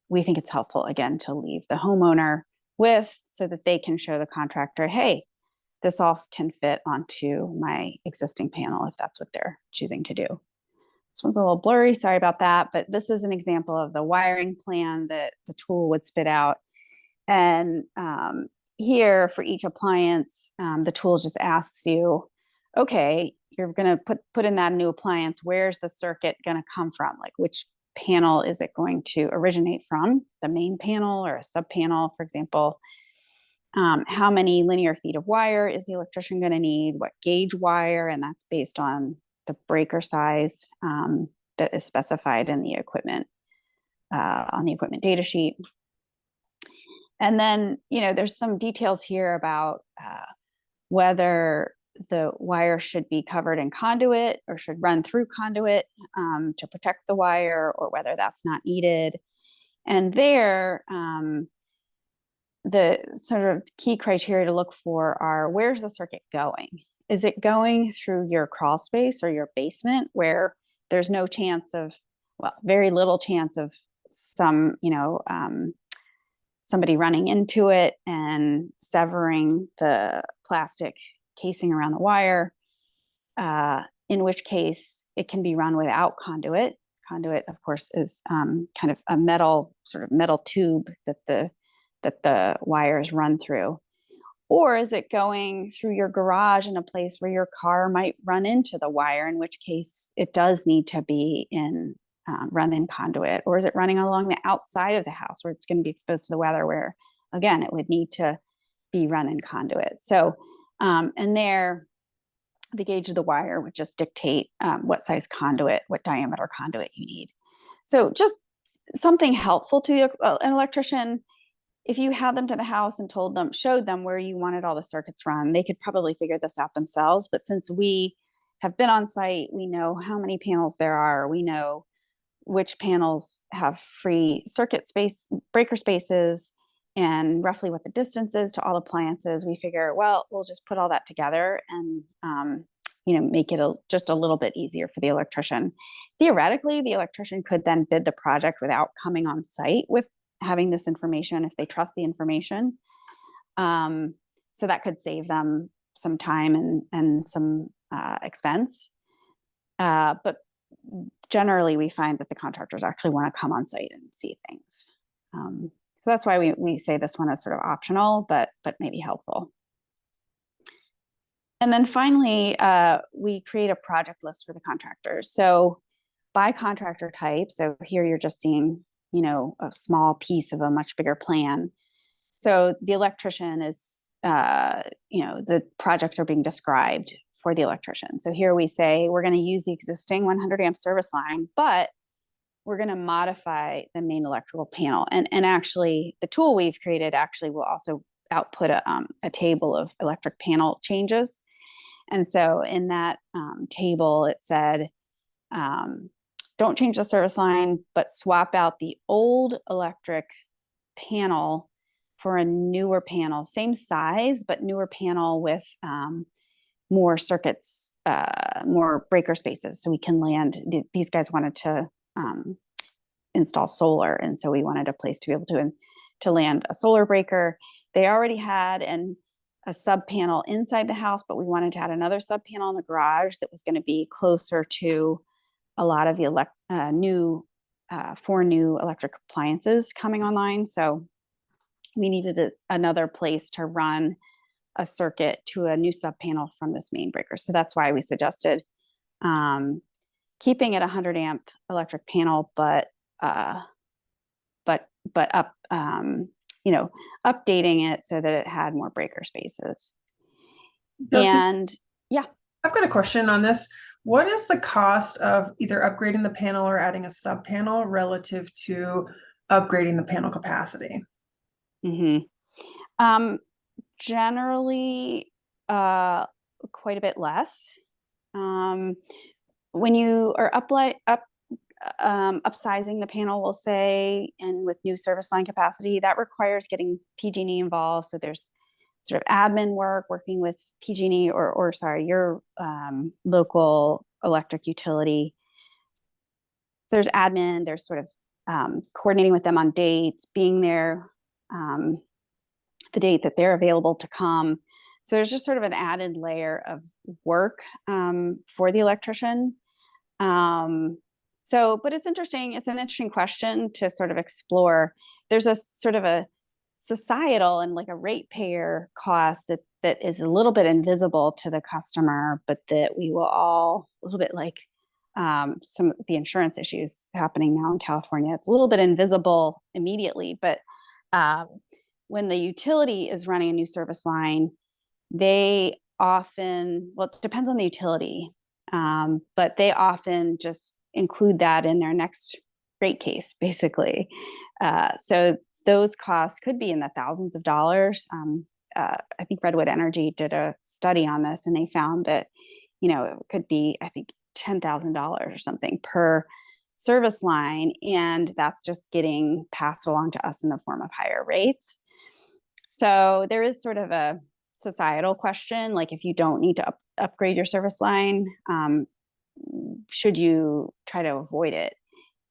we think it's helpful, again, to leave the homeowner with, so that they can show the contractor, hey, this all can fit onto my existing panel, if that's what they're choosing to do. This one's a little blurry, sorry about that, but this is an example of the wiring plan that the tool would spit out. And here for each appliance, the tool just asks you, okay, you're going to put in that new appliance. Where's the circuit going to come from? Like, which panel is it going to originate from? The main panel or a sub panel, for example? How many linear feet of wire is the electrician going to need? What gauge wire? And that's based on the breaker size that is specified in the equipment, on the equipment data sheet. And then, there's some details here about whether the wire should be covered in conduit or should run through conduit to protect the wire, or whether that's not needed. And there, the sort of key criteria to look for are, where's the circuit going? Is it going through your crawl space or your basement, where there's no chance of well, very little chance of some, somebody running into it and severing the plastic casing around the wire, in which case it can be run without conduit. Conduit, of course, is kind of a metal tube that the wires run through. Or is it going through your garage in a place where your car might run into the wire, in which case it does need to be run in conduit? Or is it running along the outside of the house where it's going to be exposed to the weather, where again it would need to be run in conduit? So, and there, the gauge of the wire would just dictate what size conduit, what diameter conduit you need. So just something helpful to an electrician. If you had them to the house and showed them where you wanted all the circuits run, they could probably figure this out themselves. But since we have been on site, we know how many panels there are. We know which panels have free breaker spaces, and roughly what the distance is to all appliances. We figure, well, we'll just put all that together and make it just a little bit easier for the electrician. Theoretically, the electrician could then bid the project without coming on site with having this information if they trust the information. So that could save them some time and some expense. But generally, we find that the contractors actually want to come on site and see things. So that's why we say this one is sort of optional, but maybe helpful. And then finally, we create a project list for the contractors. So by contractor type, so here you're just seeing a small piece of a much bigger plan. So the electrician is, the projects are being described for the electrician. So here we say, we're going to use the existing 100 amp service line, but we're going to modify the main electrical panel. And actually the tool we've created actually will also output a table of electric panel changes. And so in that table, it said, don't change the service line, but swap out the old electric panel for a newer panel, same size, but newer panel with more circuits, more breaker spaces. So we can land, these guys wanted to install solar. And so we wanted a place to be able to land a solar breaker. They already had a sub panel inside the house, but we wanted to add another sub panel in the garage that was going to be closer to a lot of the four new electric appliances coming online. So we needed another place to run a circuit to a new sub panel from this main breaker. So that's why we suggested keeping it 100 amp electric panel, but updating it so that it had more breaker spaces. Josie, And yeah, I've got a question on this. What is the cost of either upgrading the panel or adding a sub panel relative to upgrading the panel capacity? Generally, quite a bit less. When you are upsizing the panel, we'll say, and with new service line capacity, that requires getting PG&E involved. So there's sort of admin work, working with PG&E or your local electric utility. There's admin, there's sort of coordinating with them on dates, being there the date that they're available to come. So there's just sort of an added layer of work for the electrician. But it's interesting. It's an interesting question to sort of explore. There's a sort of a societal and like a ratepayer cost that is a little bit invisible to the customer, but that we will all, a little bit like some of the insurance issues happening now in California. It's a little bit invisible immediately, but when the utility is running a new service line, they often, well, it depends on the utility, but they often just include that in their next rate case, basically. So those costs could be in the thousands of dollars. I think Redwood Energy did a study on this, and they found that, it could be, I think, $10,000 or something per service line. And that's just getting passed along to us in the form of higher rates. So there is sort of a societal question, like if you don't need to upgrade your service line, should you try to avoid it?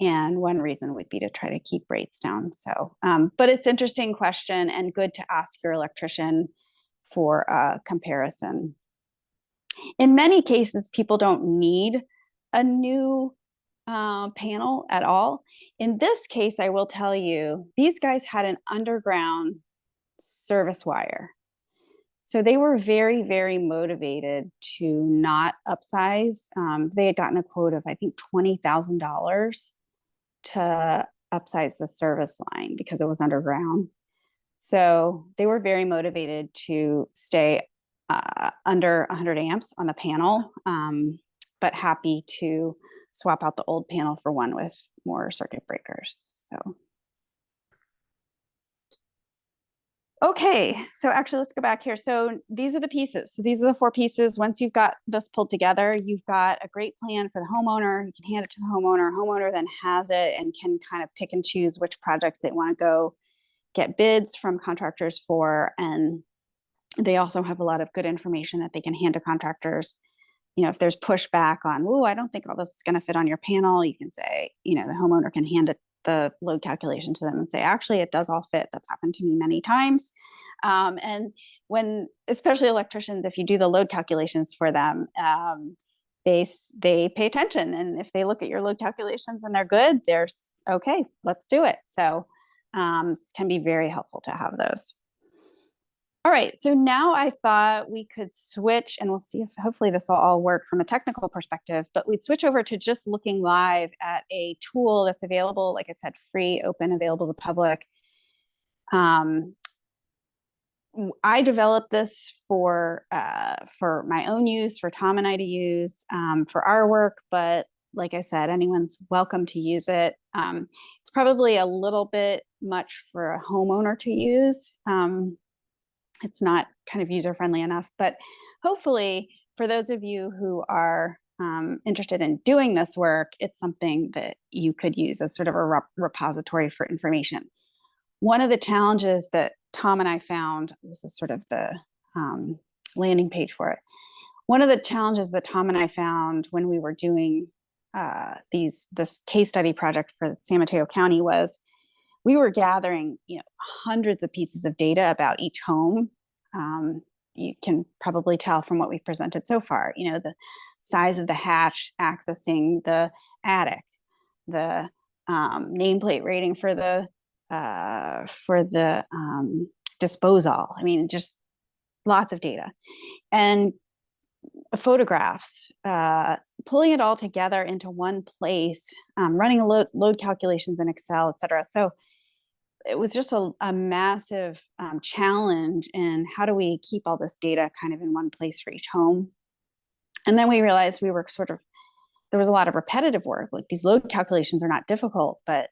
And one reason would be to try to keep rates down. So, but it's an interesting question and good to ask your electrician for a comparison. In many cases, people don't need a new panel at all. In this case, I will tell you, these guys had an underground service wire. So they were very, very motivated to not upsize. They had gotten a quote of, I think, $20,000 to upsize the service line because it was underground. So they were very motivated to stay under 100 amps on the panel, but happy to swap out the old panel for one with more circuit breakers. So, okay, so actually let's go back here. So these are the pieces. So these are the 4 pieces. Once you've got this pulled together, you've got a great plan for the homeowner. You can hand it to the homeowner. Homeowner then has it and can kind of pick and choose which projects they want to go get bids from contractors for. And they also have a lot of good information that they can hand to contractors. You know, if there's pushback on, oh, I don't think all this is going to fit on your panel, you can say, you know, the homeowner can hand it the load calculation to them and say, actually, it does all fit. That's happened to me many times. And when, especially electricians, if you do the load calculations for them, they pay attention. And if they look at your load calculations and they're good, there's okay, let's do it. So it can be very helpful to have those. All right, so now I thought we could switch, and we'll see if hopefully this will all work from a technical perspective, but we'd switch over to just looking live at a tool that's available, like I said, free, open, available to the public. I developed this for my own use, for Tom and I to use, for our work, but like I said, anyone's welcome to use it. It's probably a little bit much for a homeowner to use. It's not kind of user-friendly enough, but hopefully for those of you who are interested in doing this work, it's something that you could use as sort of a repository for information. One of the challenges that Tom and I found, this is sort of the landing page for it. One of the challenges that Tom and I found when we were doing this case study project for San Mateo County was we were gathering, you know, hundreds of pieces of data about each home. You can probably tell from what we've presented so far, you know, the size of the hatch accessing the attic, the nameplate rating for the disposal. I mean, just lots of data and photographs, pulling it all together into one place, running load calculations in Excel, et cetera. So it was just a massive challenge in how do we keep all this data kind of in one place for each home. And then we realized we were there was a lot of repetitive work. Like these load calculations are not difficult, but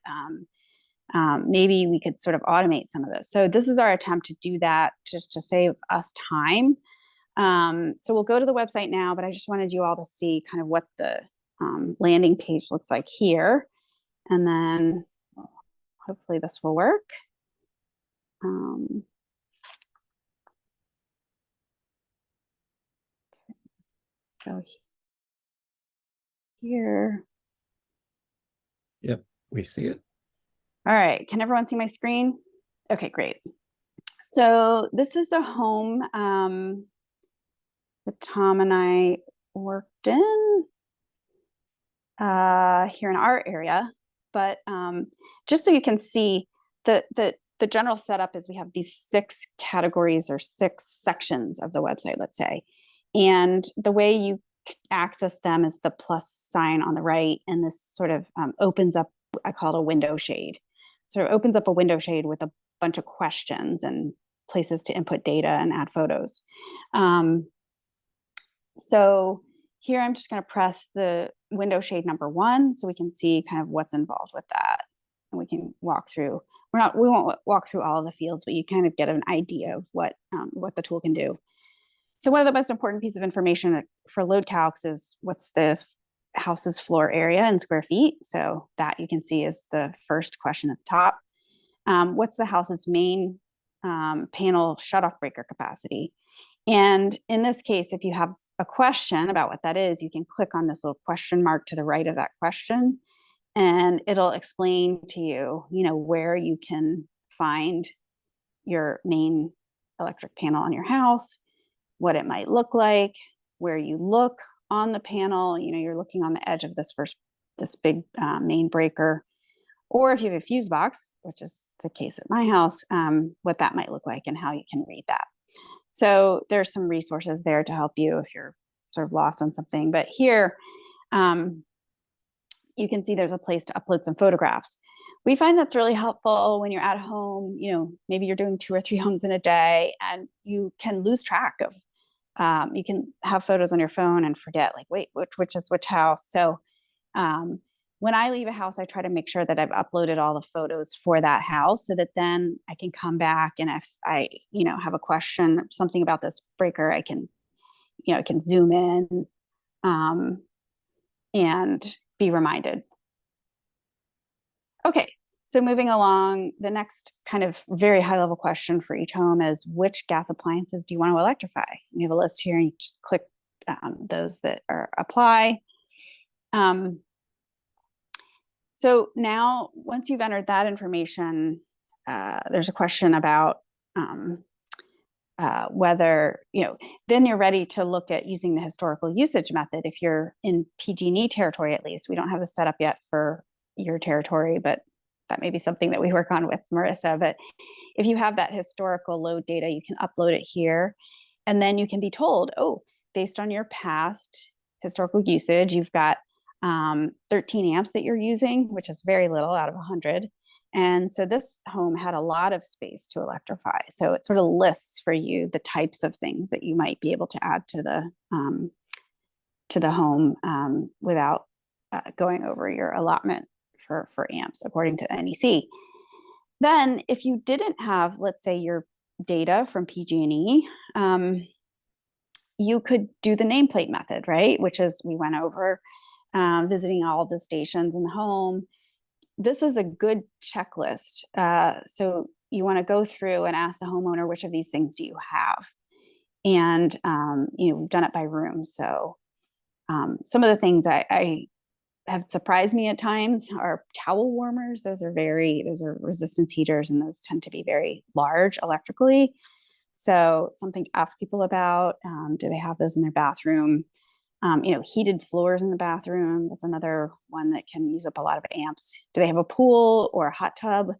maybe we could sort of automate some of this. So this is our attempt to do that just to save us time. So we'll go to the website now, but I just wanted you all to see kind of what the landing page looks like here. And then hopefully this will work. Go here. Yep, we see it. All right, can everyone see my screen? Okay, great. So this is a home that Tom and I worked in here in our area, but just so you can see the general setup is we have these 6 categories or 6 sections of the website, let's say, and the way you access them is the plus sign on the right, and this sort of opens up, I call it a window shade. Sort of opens up a window shade with a bunch of questions and places to input data and add photos. So here I'm just going to press the window shade number 1 so we can see kind of what's involved with that. And we can walk through, we won't walk through all of the fields, but you kind of get an idea of what the tool can do. So one of the most important pieces of information for load calcs is what's the house's floor area in square feet. So that you can see is the first question at the top. What's the house's main panel shutoff breaker capacity? And in this case, if you have a question about what that is, you can click on this little question mark to the right of that question. and it'll explain to you, where you can find your main electric panel on your house, what it might look like, where you look on the panel, you're looking on the edge of this big main breaker, or if you have a fuse box, which is the case at my house, what that might look like and how you can read that. So there's some resources there to help you if you're sort of lost on something. But here, you can see there's a place to upload some photographs. We find that's really helpful when you're at home, maybe you're doing 2 or 3 homes in a day and you can lose track of, you can have photos on your phone and forget, like, wait, which is which house. So when I leave a house, I try to make sure that I've uploaded all the photos for that house so that then I can come back, and if I, have a question, something about this breaker, I can zoom in and be reminded. Okay, so moving along, the next kind of very high level question for each home is, which gas appliances do you want to electrify? You have a list here and you just click those that are apply. So now, once you've entered that information, there's a question about whether, then you're ready to look at using the historical usage method. If you're in PG&E territory, at least, we don't have the setup yet for your territory, but that may be something that we work on with Marissa. But if you have that historical load data, you can upload it here, and then you can be told, oh, based on your past historical usage, you've got 13 amps that you're using, which is very little out of 100. And so this home had a lot of space to electrify. So it sort of lists for you the types of things that you might be able to add to the home without going over your allotment for amps according to NEC. Then if you didn't have, let's say, your data from PG&E, you could do the nameplate method, right? Which is, we went over visiting all the stations in the home. This is a good checklist. So you want to go through and ask the homeowner, which of these things do you have? And we've done it by room. So some of the things I have surprised me at times are towel warmers. Those are resistance heaters, and those tend to be very large electrically. So something to ask people about. Do they have those in their bathroom? Heated floors in the bathroom. That's another one that can use up a lot of amps. Do they have a pool or a hot tub?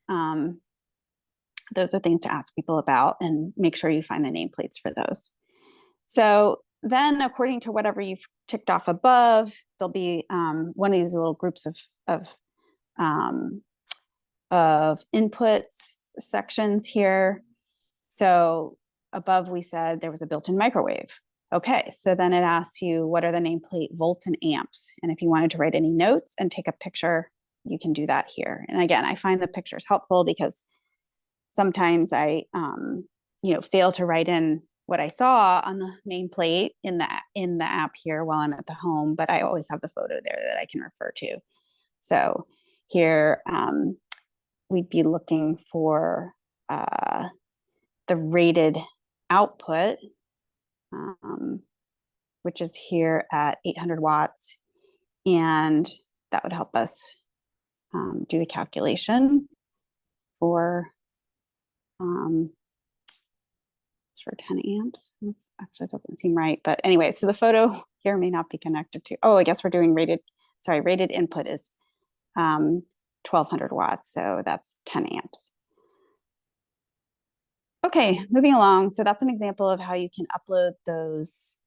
Those are things to ask people about, and make sure you find the nameplates for those. So then, according to whatever you've ticked off above, there'll be one of these little groups of inputs sections here. So above, we said there was a built-in microwave. Okay, so then it asks you, what are the nameplate volts and amps? And if you wanted to write any notes and take a picture, you can do that here. And again, I find the pictures helpful because sometimes I, fail to write in what I saw on the nameplate in the app here while I'm at the home, but I always have the photo there that I can refer to. So here, we'd be looking for the rated output, which is here at 800 watts. And that would help us do the calculation for 10 amps. That's actually doesn't seem right. But anyway, so the photo here may not be connected to, I guess we're doing rated input is 1200 watts. So that's 10 amps. Okay, moving along. So that's an example of how you can upload those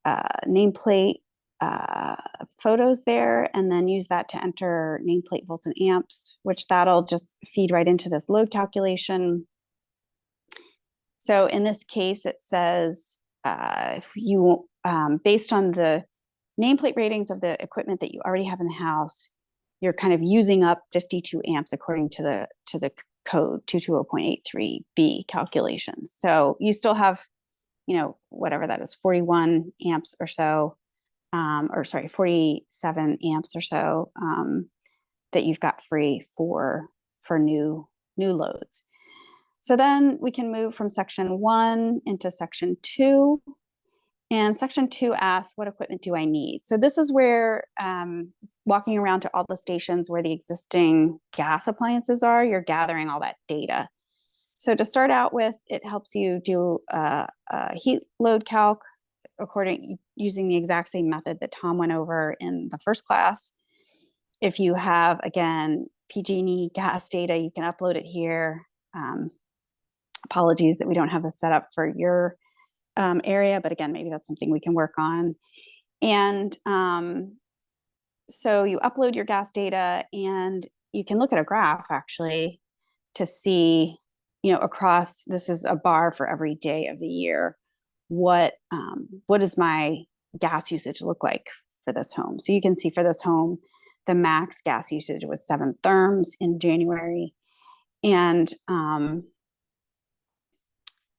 nameplate photos there, and then use that to enter nameplate volts and amps, which that'll just feed right into this load calculation. So in this case, it says if you, based on the nameplate ratings of the equipment that you already have in the house, you're kind of using up 52 amps according to the code 220.83b calculations. So you still have, whatever that is, 41 amps or so, 47 amps or so that you've got free for new loads. So then we can move from section 1 into section 2. And section 2 asks, what equipment do I need? So this is where walking around to all the stations where the existing gas appliances are, you're gathering all that data. So to start out with, it helps you do a heat load calc using the exact same method that Tom went over in the first class. If you have, again, PG&E gas data, you can upload it here. Apologies that we don't have this set up for your area, but again, maybe that's something we can work on. And so you upload your gas data, and you can look at a graph actually to see, across, this is a bar for every day of the year, what does my gas usage look like for this home? So you can see for this home, the max gas usage was 7 therms in January. And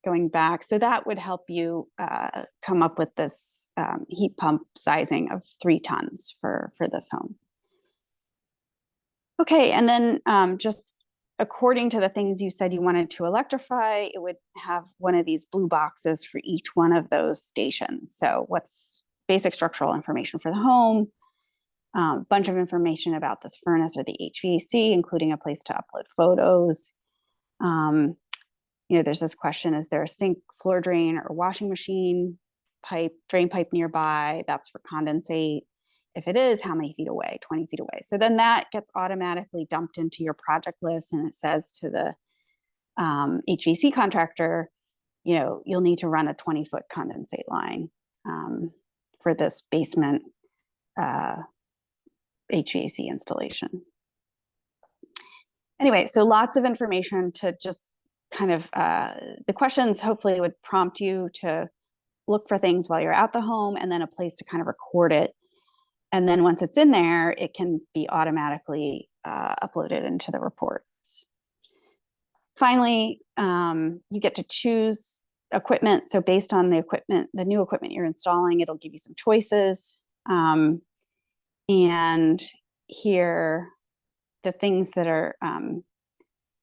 going back, so that would help you come up with this heat pump sizing of 3 tons for this home. Okay, and then just according to the things you said you wanted to electrify, it would have one of these blue boxes for each one of those stations. So what's basic structural information for the home, bunch of information about this furnace or the HVAC, including a place to upload photos. There's this question, is there a sink, floor drain, or washing machine drain pipe nearby? That's for condensate. If it is, how many feet away? 20 feet away. So then that gets automatically dumped into your project list, and it says to the HVAC contractor, you'll need to run a 20-foot condensate line for this basement HVAC installation. Anyway, so lots of information to just kind of, the questions hopefully would prompt you to look for things while you're at the home, and then a place to kind of record it. And then once it's in there, it can be automatically uploaded into the reports. Finally, you get to choose equipment. So based on the equipment, the new equipment you're installing, it'll give you some choices. And here, the things that are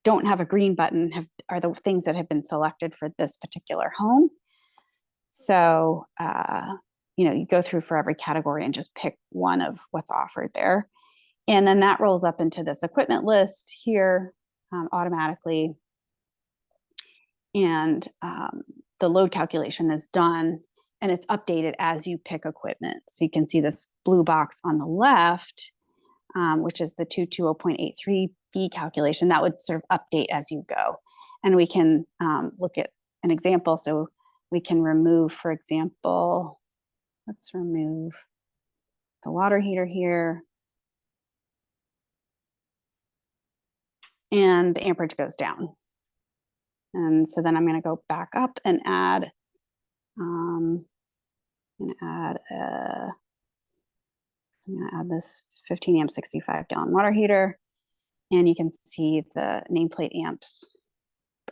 don't have a green button are the things that have been selected for this particular home. So, you go through for every category and just pick one of what's offered there. And then that rolls up into this equipment list here automatically. And the load calculation is done, and it's updated as you pick equipment. So you can see this blue box on the left, which is the 220.83B calculation. That would sort of update as you go. And we can look at an example. So we can remove, for example, let's remove the water heater here. And the amperage goes down. And so then I'm going to go back up and add, I'm going to add this 15 amp 65 gallon water heater. And you can see the nameplate amps.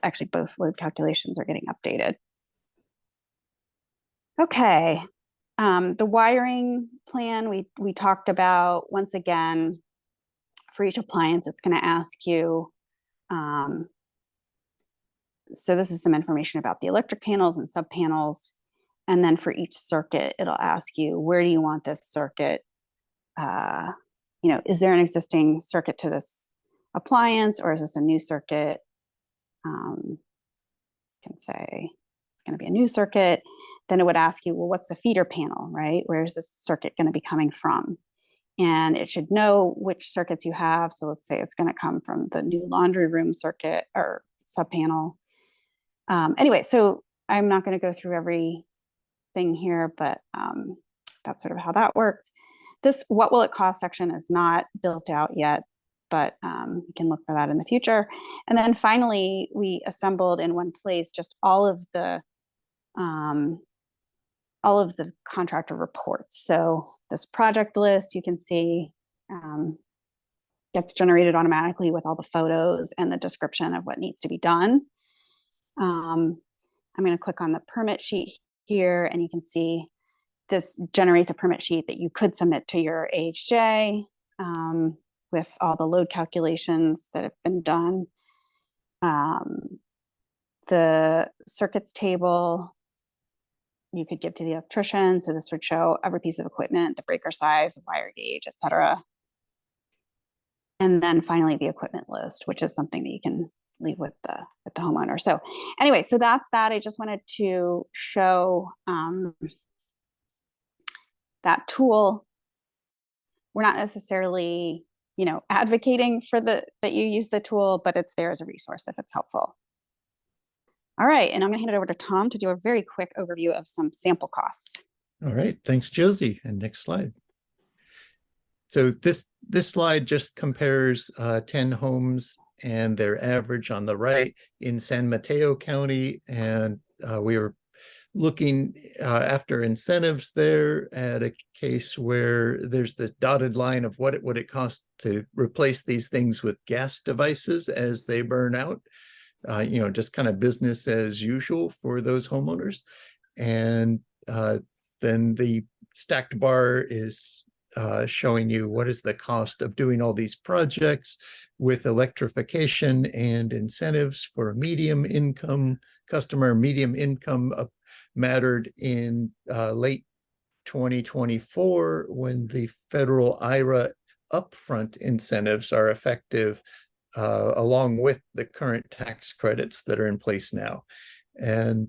Actually, both load calculations are getting updated. Okay. The wiring plan we talked about. Once again, for each appliance, it's going to ask you, so this is some information about the electric panels and sub panels. And then for each circuit, it'll ask you, where do you want this circuit? Is there an existing circuit to this appliance, or is this a new circuit? You can say it's going to be a new circuit. Then it would ask you, well, what's the feeder panel, right? Where's this circuit going to be coming from? And it should know which circuits you have. So let's say it's going to come from the new laundry room circuit or sub panel. Anyway, so I'm not going to go through everything here, but that's sort of how that works. This what will it cost section is not built out yet, but you can look for that in the future. And then finally, we assembled in one place just all of the contractor reports. So this project list, you can see, gets generated automatically with all the photos and the description of what needs to be done. I'm going to click on the permit sheet here, and you can see this generates a permit sheet that you could submit to your AHJ with all the load calculations that have been done. The circuits table you could give to the electrician. So this would show every piece of equipment, the breaker size, the wire gauge, et cetera. And then finally the equipment list, which is something that you can leave with the homeowner. So anyway, so that's that. I just wanted to show that tool. We're not necessarily, advocating for that you use the tool, but it's there as a resource if it's helpful. All right, and I'm gonna hand it over to Tom to do a very quick overview of some sample costs. All right, thanks, Josie. And next slide. So this slide just compares 10 homes and their average on the right in San Mateo County. And we were looking after incentives there at a case where there's the dotted line of what it would it cost to replace these things with gas devices as they burn out. Just kind of business as usual for those homeowners. And then the stacked bar is showing you what is the cost of doing all these projects with electrification and incentives for a medium income customer. Medium income mattered in late 2024 when the federal IRA upfront incentives are effective along with the current tax credits that are in place now. And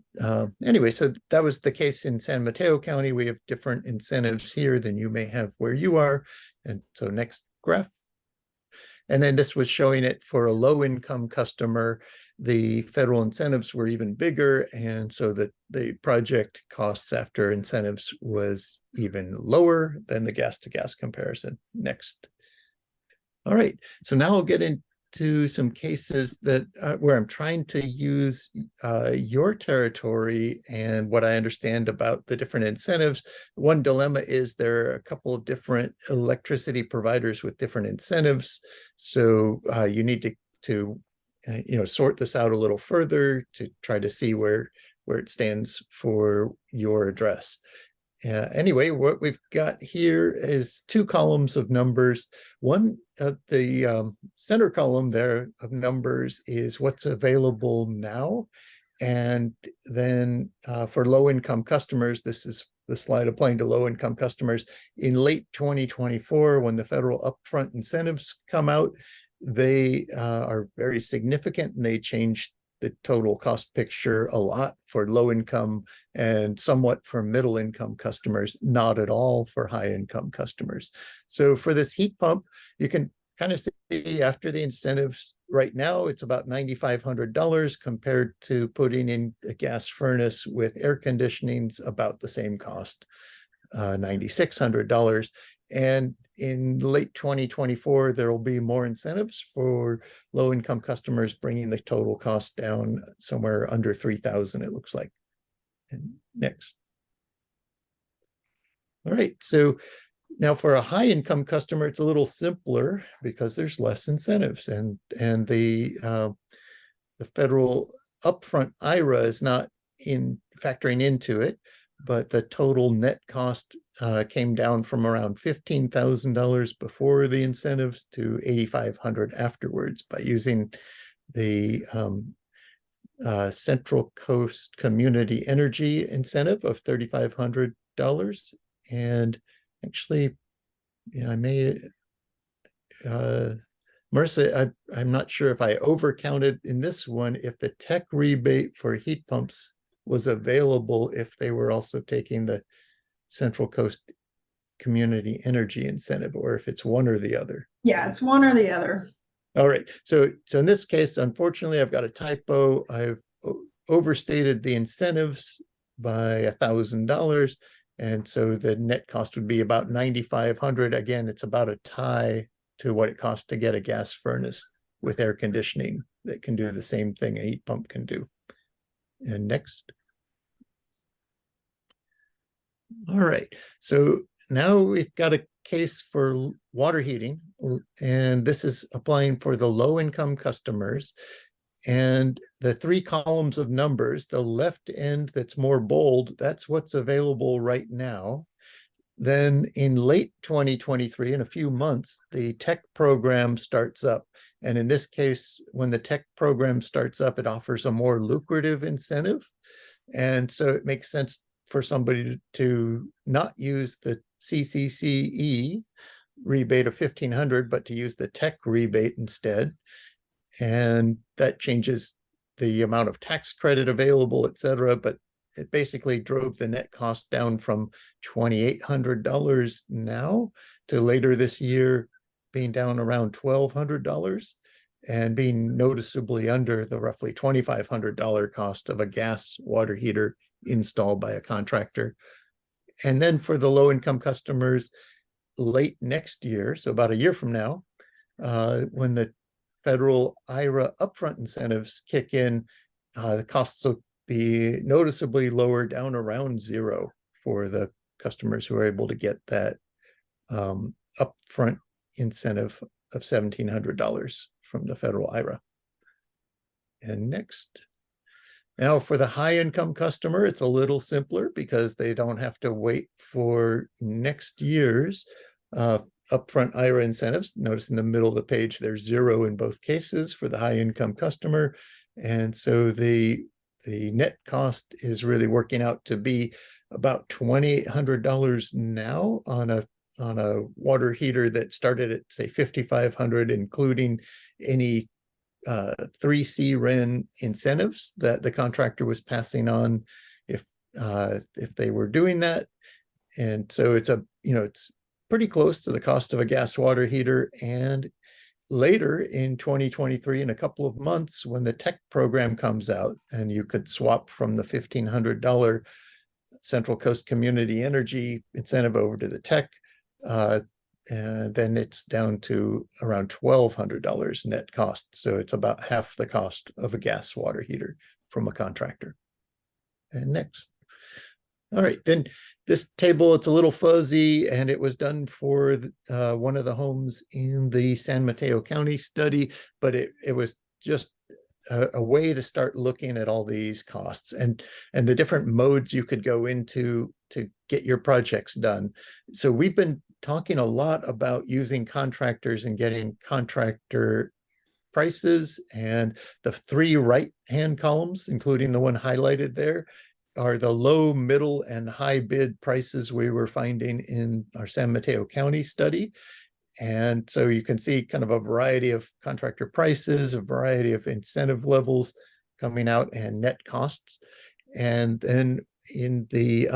anyway, so that was the case in San Mateo County. We have different incentives here than you may have where you are. And so next graph. And then this was showing it for a low income customer. The federal incentives were even bigger. And so that the project costs after incentives was even lower than the gas to gas comparison. Next. All right, so now I'll get into some cases that where I'm trying to use your territory and what I understand about the different incentives. One dilemma is there are a couple of different electricity providers with different incentives. So you need to sort this out a little further to try to see where it stands for your address. Anyway, what we've got here is two columns of numbers. One, the center column there of numbers is what's available now. And then for low-income customers, this is the slide applying to low-income customers. In late 2024, when the federal upfront incentives come out, they are very significant and they change the total cost picture a lot for low income and somewhat for middle income customers, not at all for high income customers. So for this heat pump, you can kind of see after the incentives right now, it's about $9,500 compared to putting in a gas furnace with air conditioning's about the same cost, $9,600. And in late 2024, there will be more incentives for low-income customers, bringing the total cost down somewhere under $3,000, it looks like. And next. All right, so now for a high-income customer, it's a little simpler because there's less incentives, and the federal upfront IRA is not factoring into it. But the total net cost came down from around $15,000 before the incentives to $8,500 afterwards by using the Central Coast Community Energy incentive of $3,500. And actually, I may, Marissa, I'm not sure if I overcounted in this one, if the tech rebate for heat pumps was available if they were also taking the Central Coast Community Energy incentive, or if it's one or the other. Yeah, it's one or the other. All right. So in this case, unfortunately, I've got a typo. I've overstated the incentives by $1,000. And so the net cost would be about $9,500. Again, it's about a tie to what it costs to get a gas furnace with air conditioning that can do the same thing a heat pump can do. And next. All right, so now we've got a case for water heating, and this is applying for the low-income customers. And the three columns of numbers, the left end that's more bold, that's what's available right now. Then in late 2023, in a few months, the tech program starts up. And in this case, when the tech program starts up, it offers a more lucrative incentive. And so it makes sense for somebody to not use the CCCE rebate of 1,500, but to use the tech rebate instead. And that changes the amount of tax credit available, et cetera. But it basically drove the net cost down from $2,800 now to later this year being down around $1,200 and being noticeably under the roughly $2,500 cost of a gas water heater installed by a contractor. And then for the low-income customers, late next year, so about a year from now, when the federal IRA upfront incentives kick in, the costs will be noticeably lower, down around zero for the customers who are able to get that upfront incentive of $1,700 from the federal IRA. And next. Now for the high income customer, it's a little simpler because they don't have to wait for next year's upfront IRA incentives. Notice in the middle of the page, there's zero in both cases for the high income customer. And so the net cost is really working out to be about $2,800 now on a water heater that started at say $5,500, including any 3C REN incentives that the contractor was passing on if they were doing that. And so it's it's pretty close to the cost of a gas water heater. And later in 2023, in a couple of months, when the tech program comes out and you could swap from the $1,500 Central Coast Community Energy incentive over to the tech, and then it's down to around $1,200 net cost. So it's about half the cost of a gas water heater from a contractor. And next. All right, then this table, it's a little fuzzy, and it was done for one of the homes in the San Mateo County study, but it was just a way to start looking at all these costs and the different modes you could go into to get your projects done. So we've been talking a lot about using contractors and getting contractor prices, and the three right-hand columns, including the one highlighted there, are the low, middle, and high bid prices we were finding in our San Mateo County study. And so you can see kind of a variety of contractor prices, a variety of incentive levels coming out, and net costs. And then in the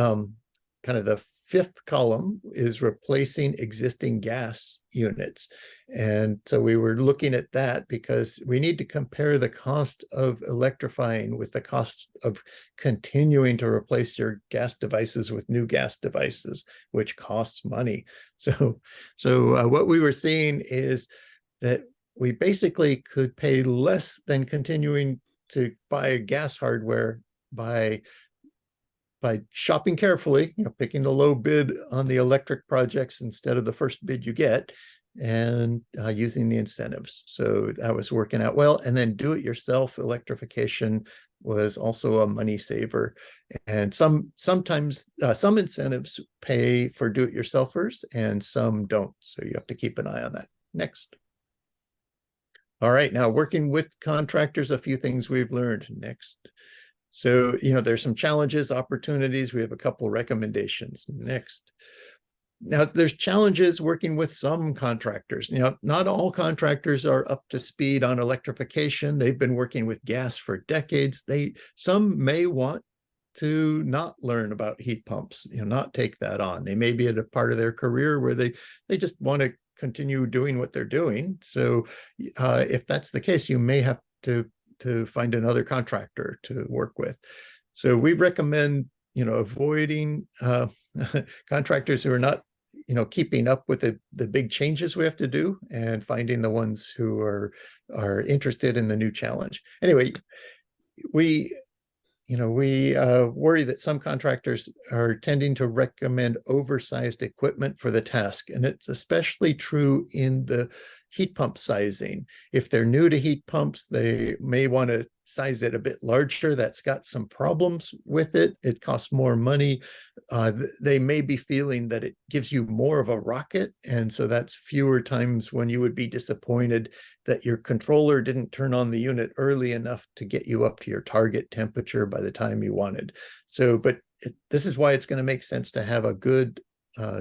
kind of the fifth column is replacing existing gas units. And so we were looking at that because we need to compare the cost of electrifying with the cost of continuing to replace your gas devices with new gas devices, which costs money. So what we were seeing is that we basically could pay less than continuing to buy gas hardware by shopping carefully, picking the low bid on the electric projects instead of the first bid you get, and using the incentives. So that was working out well. And then do-it-yourself electrification was also a money saver. And sometimes some incentives pay for do-it-yourselfers and some don't. So you have to keep an eye on that. Next. All right, now working with contractors, a few things we've learned. Next. So, there's some challenges, opportunities. We have a couple recommendations. Next. Now, there's challenges working with some contractors. Not all contractors are up to speed on electrification. They've been working with gas for decades. Some may want to not learn about heat pumps, not take that on. They may be at a part of their career where they just want to continue doing what they're doing. So if that's the case, you may have to find another contractor to work with. So we recommend, avoiding contractors who are not, keeping up with the big changes we have to do, and finding the ones who are interested in the new challenge. Anyway, we worry that some contractors are tending to recommend oversized equipment for the task. And it's especially true in the heat pump sizing. If they're new to heat pumps, they may want to size it a bit larger. That's got some problems with it. It costs more money. They may be feeling that it gives you more of a rocket. And so that's fewer times when you would be disappointed that your controller didn't turn on the unit early enough to get you up to your target temperature by the time you wanted. So, but this is why it's going to make sense to have a good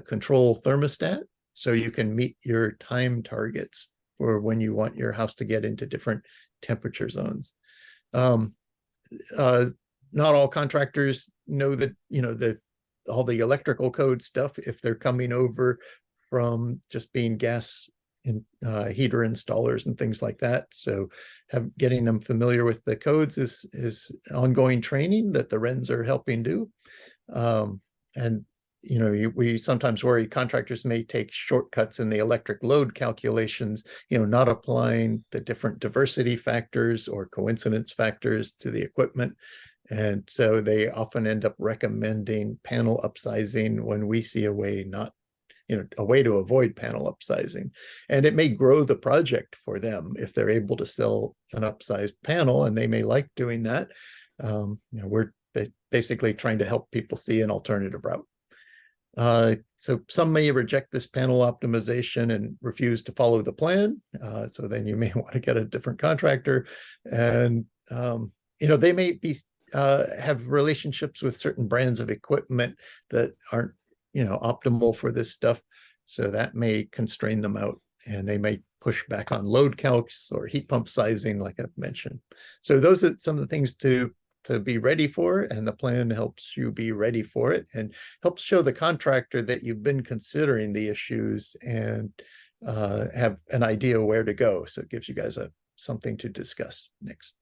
control thermostat, so you can meet your time targets for when you want your house to get into different temperature zones. Not all contractors know that, all the electrical code stuff if they're coming over from just being gas heater installers and things like that. So getting them familiar with the codes is ongoing training that the RENs are helping do. And we sometimes worry contractors may take shortcuts in the electric load calculations, not applying the different diversity factors or coincidence factors to the equipment. And so they often end up recommending panel upsizing when we see a way a way to avoid panel upsizing. And it may grow the project for them if they're able to sell an upsized panel, and they may like doing that. We're basically trying to help people see an alternative route. So some may reject this panel optimization and refuse to follow the plan. So then you may want to get a different contractor. And, they may be have relationships with certain brands of equipment that aren't, optimal for this stuff. So that may constrain them out, and they may push back on load calcs or heat pump sizing, like I've mentioned. So those are some of the things to be ready for, and the plan helps you be ready for it and helps show the contractor that you've been considering the issues and have an idea where to go. So it gives you guys something to discuss next.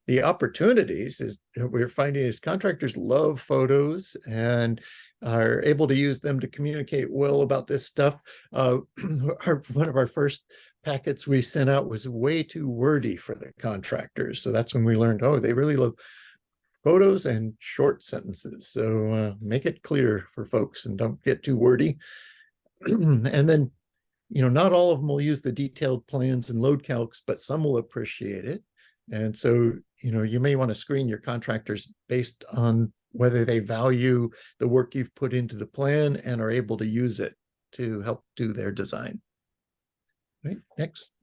The opportunities is we're finding is contractors love photos and are able to use them to communicate well about this stuff. One of our first packets we sent out was way too wordy for the contractors. So that's when we learned, they really love photos and short sentences. So make it clear for folks and don't get too wordy. And then, not all of them will use the detailed plans and load calcs, but some will appreciate it. And so, you may want to screen your contractors based on whether they value the work you've put into the plan and are able to use it to help do their design. Right, next.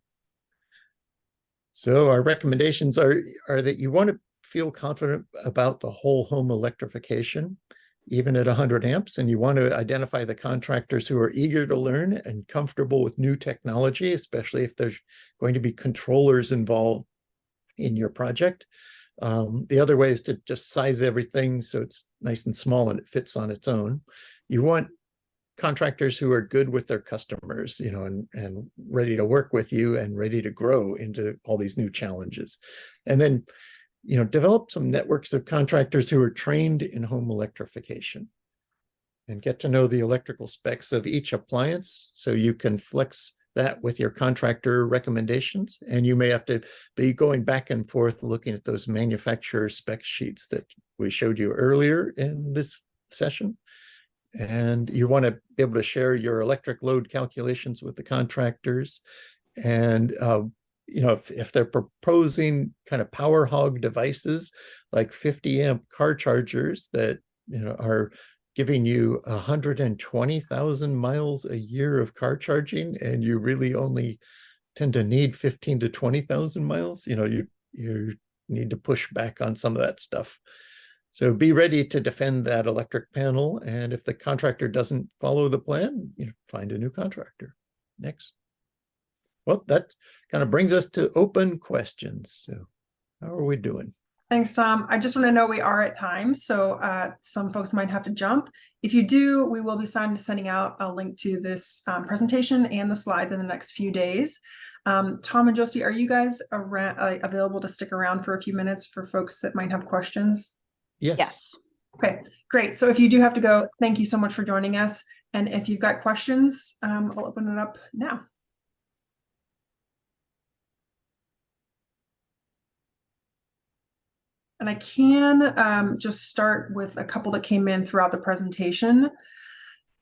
So our recommendations are that you want to feel confident about the whole home electrification, even at 100 amps, and you want to identify the contractors who are eager to learn and comfortable with new technology, especially if there's going to be controllers involved in your project. The other way is to just size everything so it's nice and small and it fits on its own. You want contractors who are good with their customers, and ready to work with you and ready to grow into all these new challenges. And then, develop some networks of contractors who are trained in home electrification and get to know the electrical specs of each appliance so you can flex that with your contractor recommendations. And you may have to be going back and forth looking at those manufacturer spec sheets that we showed you earlier in this session. And you want to be able to share your electric load calculations with the contractors. And, if they're proposing kind of power hog devices like 50 amp car chargers that, are giving you 120,000 miles a year of car charging, and you really only tend to need 15 to 20,000 miles, you need to push back on some of that stuff. So be ready to defend that electric panel. And if the contractor doesn't follow the plan, find a new contractor. Next. Well, that kind of brings us to open questions. So how are we doing? Thanks, Tom. I just want to know we are at time, so some folks might have to jump. If you do, we will be sending out a link to this presentation and the slides in the next few days. Tom and Josie, are you guys available to stick around for a few minutes for folks that might have questions? Yes. Okay, great. So if you do have to go, thank you so much for joining us. And if you've got questions, I'll open it up now. And I can just start with a couple that came in throughout the presentation.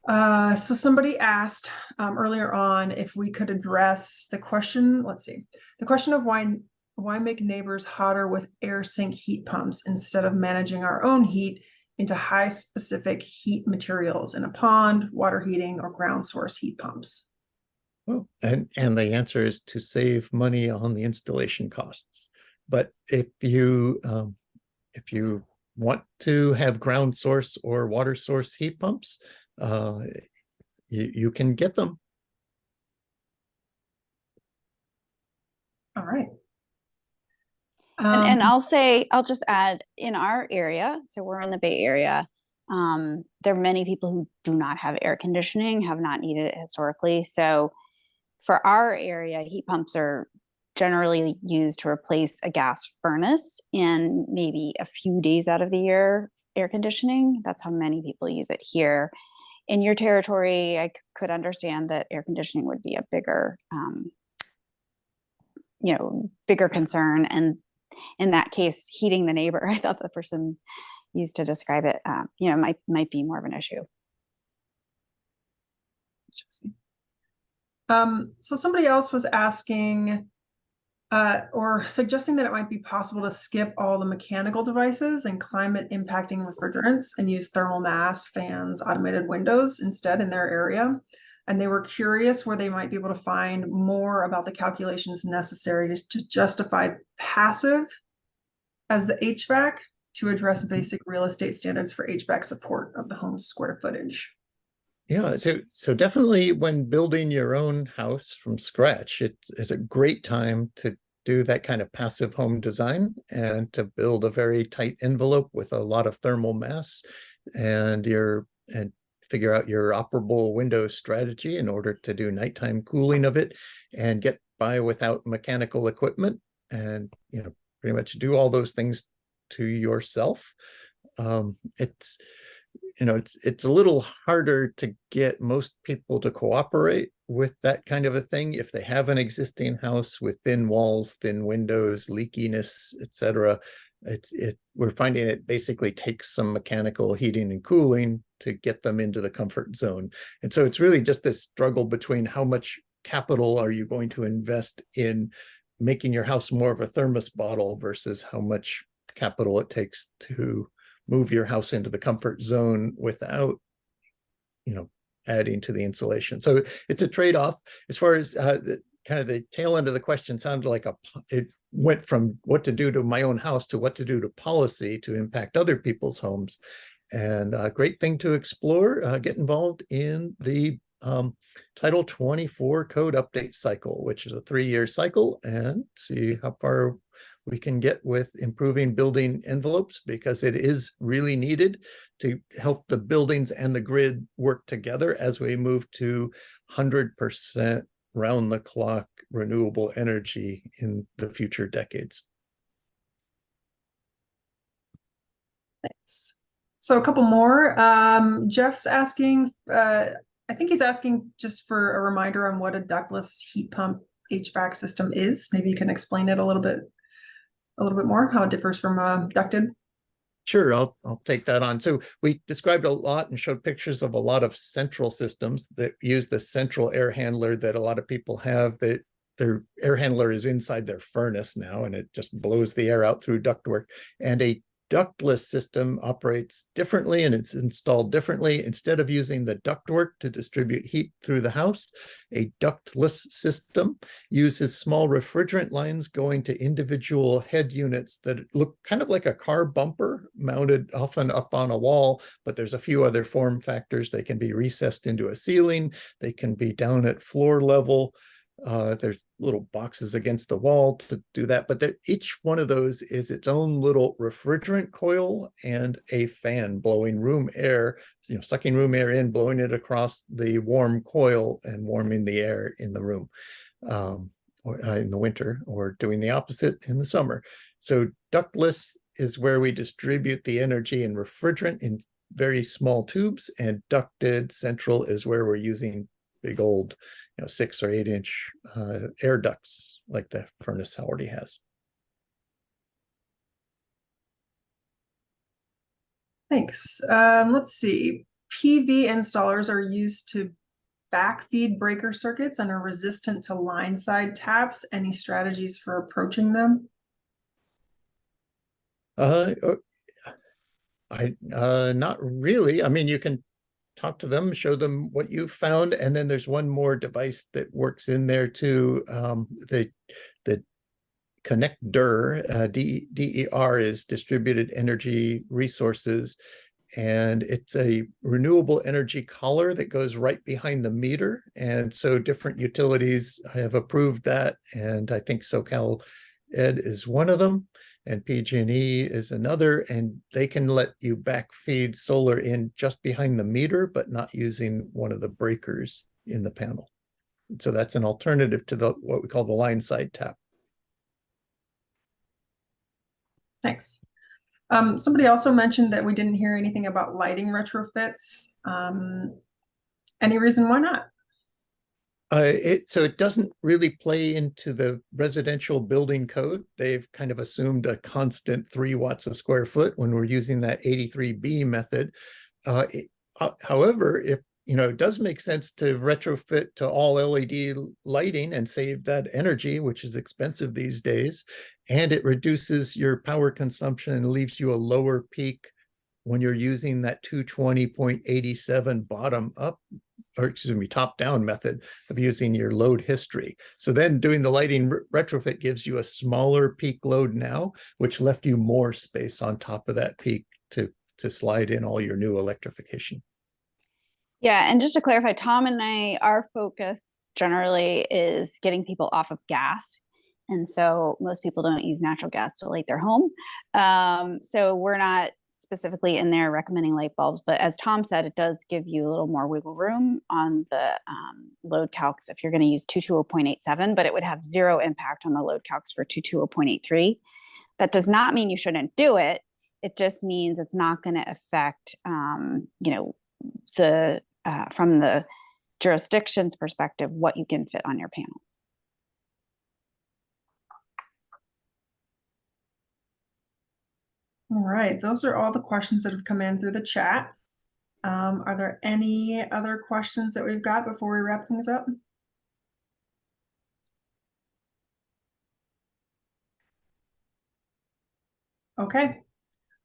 So somebody asked earlier on if we could address the question, let's see, the question of why make neighbors hotter with air sink heat pumps instead of managing our own heat into high specific heat materials in a pond, water heating, or ground source heat pumps? Well, and the answer is to save money on the installation costs. But if you want to have ground source or water source heat pumps, you can get them. All right. And I'll just add, in our area, so we're in the Bay Area, there are many people who do not have air conditioning, have not needed it historically. So for our area, heat pumps are generally used to replace a gas furnace in maybe a few days out of the year air conditioning. That's how many people use it here. In your territory, I could understand that air conditioning would be a bigger, bigger concern. And in that case, heating the neighbor, I thought the person used to describe it, might be more of an issue. So somebody else was asking or suggesting that it might be possible to skip all the mechanical devices and climate impacting refrigerants and use thermal mass, fans, automated windows instead in their area. And they were curious where they might be able to find more about the calculations necessary to justify passive as the HVAC to address basic real estate standards for HVAC support of the home's square footage. Yeah, so definitely when building your own house from scratch, it's a great time to do that kind of passive home design and to build a very tight envelope with a lot of thermal mass and figure out your operable window strategy in order to do nighttime cooling of it and get by without mechanical equipment and pretty much do all those things to yourself. It's a little harder to get most people to cooperate with that kind of a thing if they have an existing house with thin walls, thin windows, leakiness, etc. We're finding it basically takes some mechanical heating and cooling to get them into the comfort zone. And so it's really just this struggle between how much capital are you going to invest in making your house more of a thermos bottle versus how much capital it takes to move your house into the comfort zone without, adding to the insulation. So it's a trade-off. As far as the tail end of the question sounded like it went from what to do to my own house to what to do to policy to impact other people's homes. And a great thing to explore, get involved in the Title 24 code update cycle, which is a 3-year cycle, and see how far we can get with improving building envelopes, because it is really needed to help the buildings and the grid work together as we move to 100% round the clock renewable energy in the future decades. Thanks. So a couple more. Jeff's asking, I think he's asking just for a reminder on what a ductless heat pump HVAC system is. Maybe you can explain it a little bit more, how it differs from ducted. Sure, I'll take that on. So we described a lot and showed pictures of a lot of central systems that use the central air handler that a lot of people have. That their air handler is inside their furnace now, and it just blows the air out through ductwork. And a ductless system operates differently, and it's installed differently. Instead of using the ductwork to distribute heat through the house, a ductless system uses small refrigerant lines going to individual head units that look kind of like a car bumper, mounted often up on a wall, but there's a few other form factors. They can be recessed into a ceiling, they can be down at floor level. There's little boxes against the wall to do that, but each one of those is its own little refrigerant coil and a fan blowing room air, sucking room air in, blowing it across the warm coil and warming the air in the room or in the winter, or doing the opposite in the summer. So ductless is where we distribute the energy and refrigerant in very small tubes, and ducted central is where we're using big old 6 or 8 inch air ducts like the furnace already has. Thanks. Let's see. PV installers are used to backfeed breaker circuits and are resistant to line side taps. Any strategies for approaching them? Not really. I mean, you can talk to them, show them what you found, and then there's one more device that works in there too. connector. DER is distributed energy resources, and it's a renewable energy collar that goes right behind the meter. And so different utilities have approved that, and I think SoCal Ed is one of them, and PG&E is another, and they can let you backfeed solar in just behind the meter, but not using one of the breakers in the panel. So that's an alternative to what we call the line side tap. Thanks. Somebody also mentioned that we didn't hear anything about lighting retrofits. Any reason why not? So it doesn't really play into the residential building code. They've kind of assumed a constant 3 watts a square foot when we're using that 83B method. However, if it does make sense to retrofit to all LED lighting and save that energy, which is expensive these days, and it reduces your power consumption and leaves you a lower peak when you're using that 220.87 bottom up, or excuse me, top down method of using your load history. So then doing the lighting retrofit gives you a smaller peak load now, which left you more space on top of that peak to slide in all your new electrification. Yeah, and just to clarify, Tom and I, our focus generally is getting people off of gas. And so most people don't use natural gas to light their home. So we're not specifically in there recommending light bulbs, but as Tom said, it does give you a little more wiggle room on the load calcs if you're going to use 220.87, but it would have zero impact on the load calcs for 220.83. That does not mean you shouldn't do it. It just means it's not going to affect, from the jurisdiction's perspective, what you can fit on your panel. All right, those are all the questions that have come in through the chat. Are there any other questions that we've got before we wrap things up? Okay,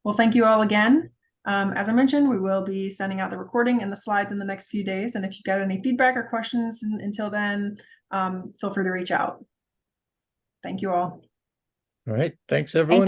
well, thank you all again. As I mentioned, we will be sending out the recording and the slides in the next few days. And if you got any feedback or questions until then, feel free to reach out. Thank you all. All right, thanks everyone.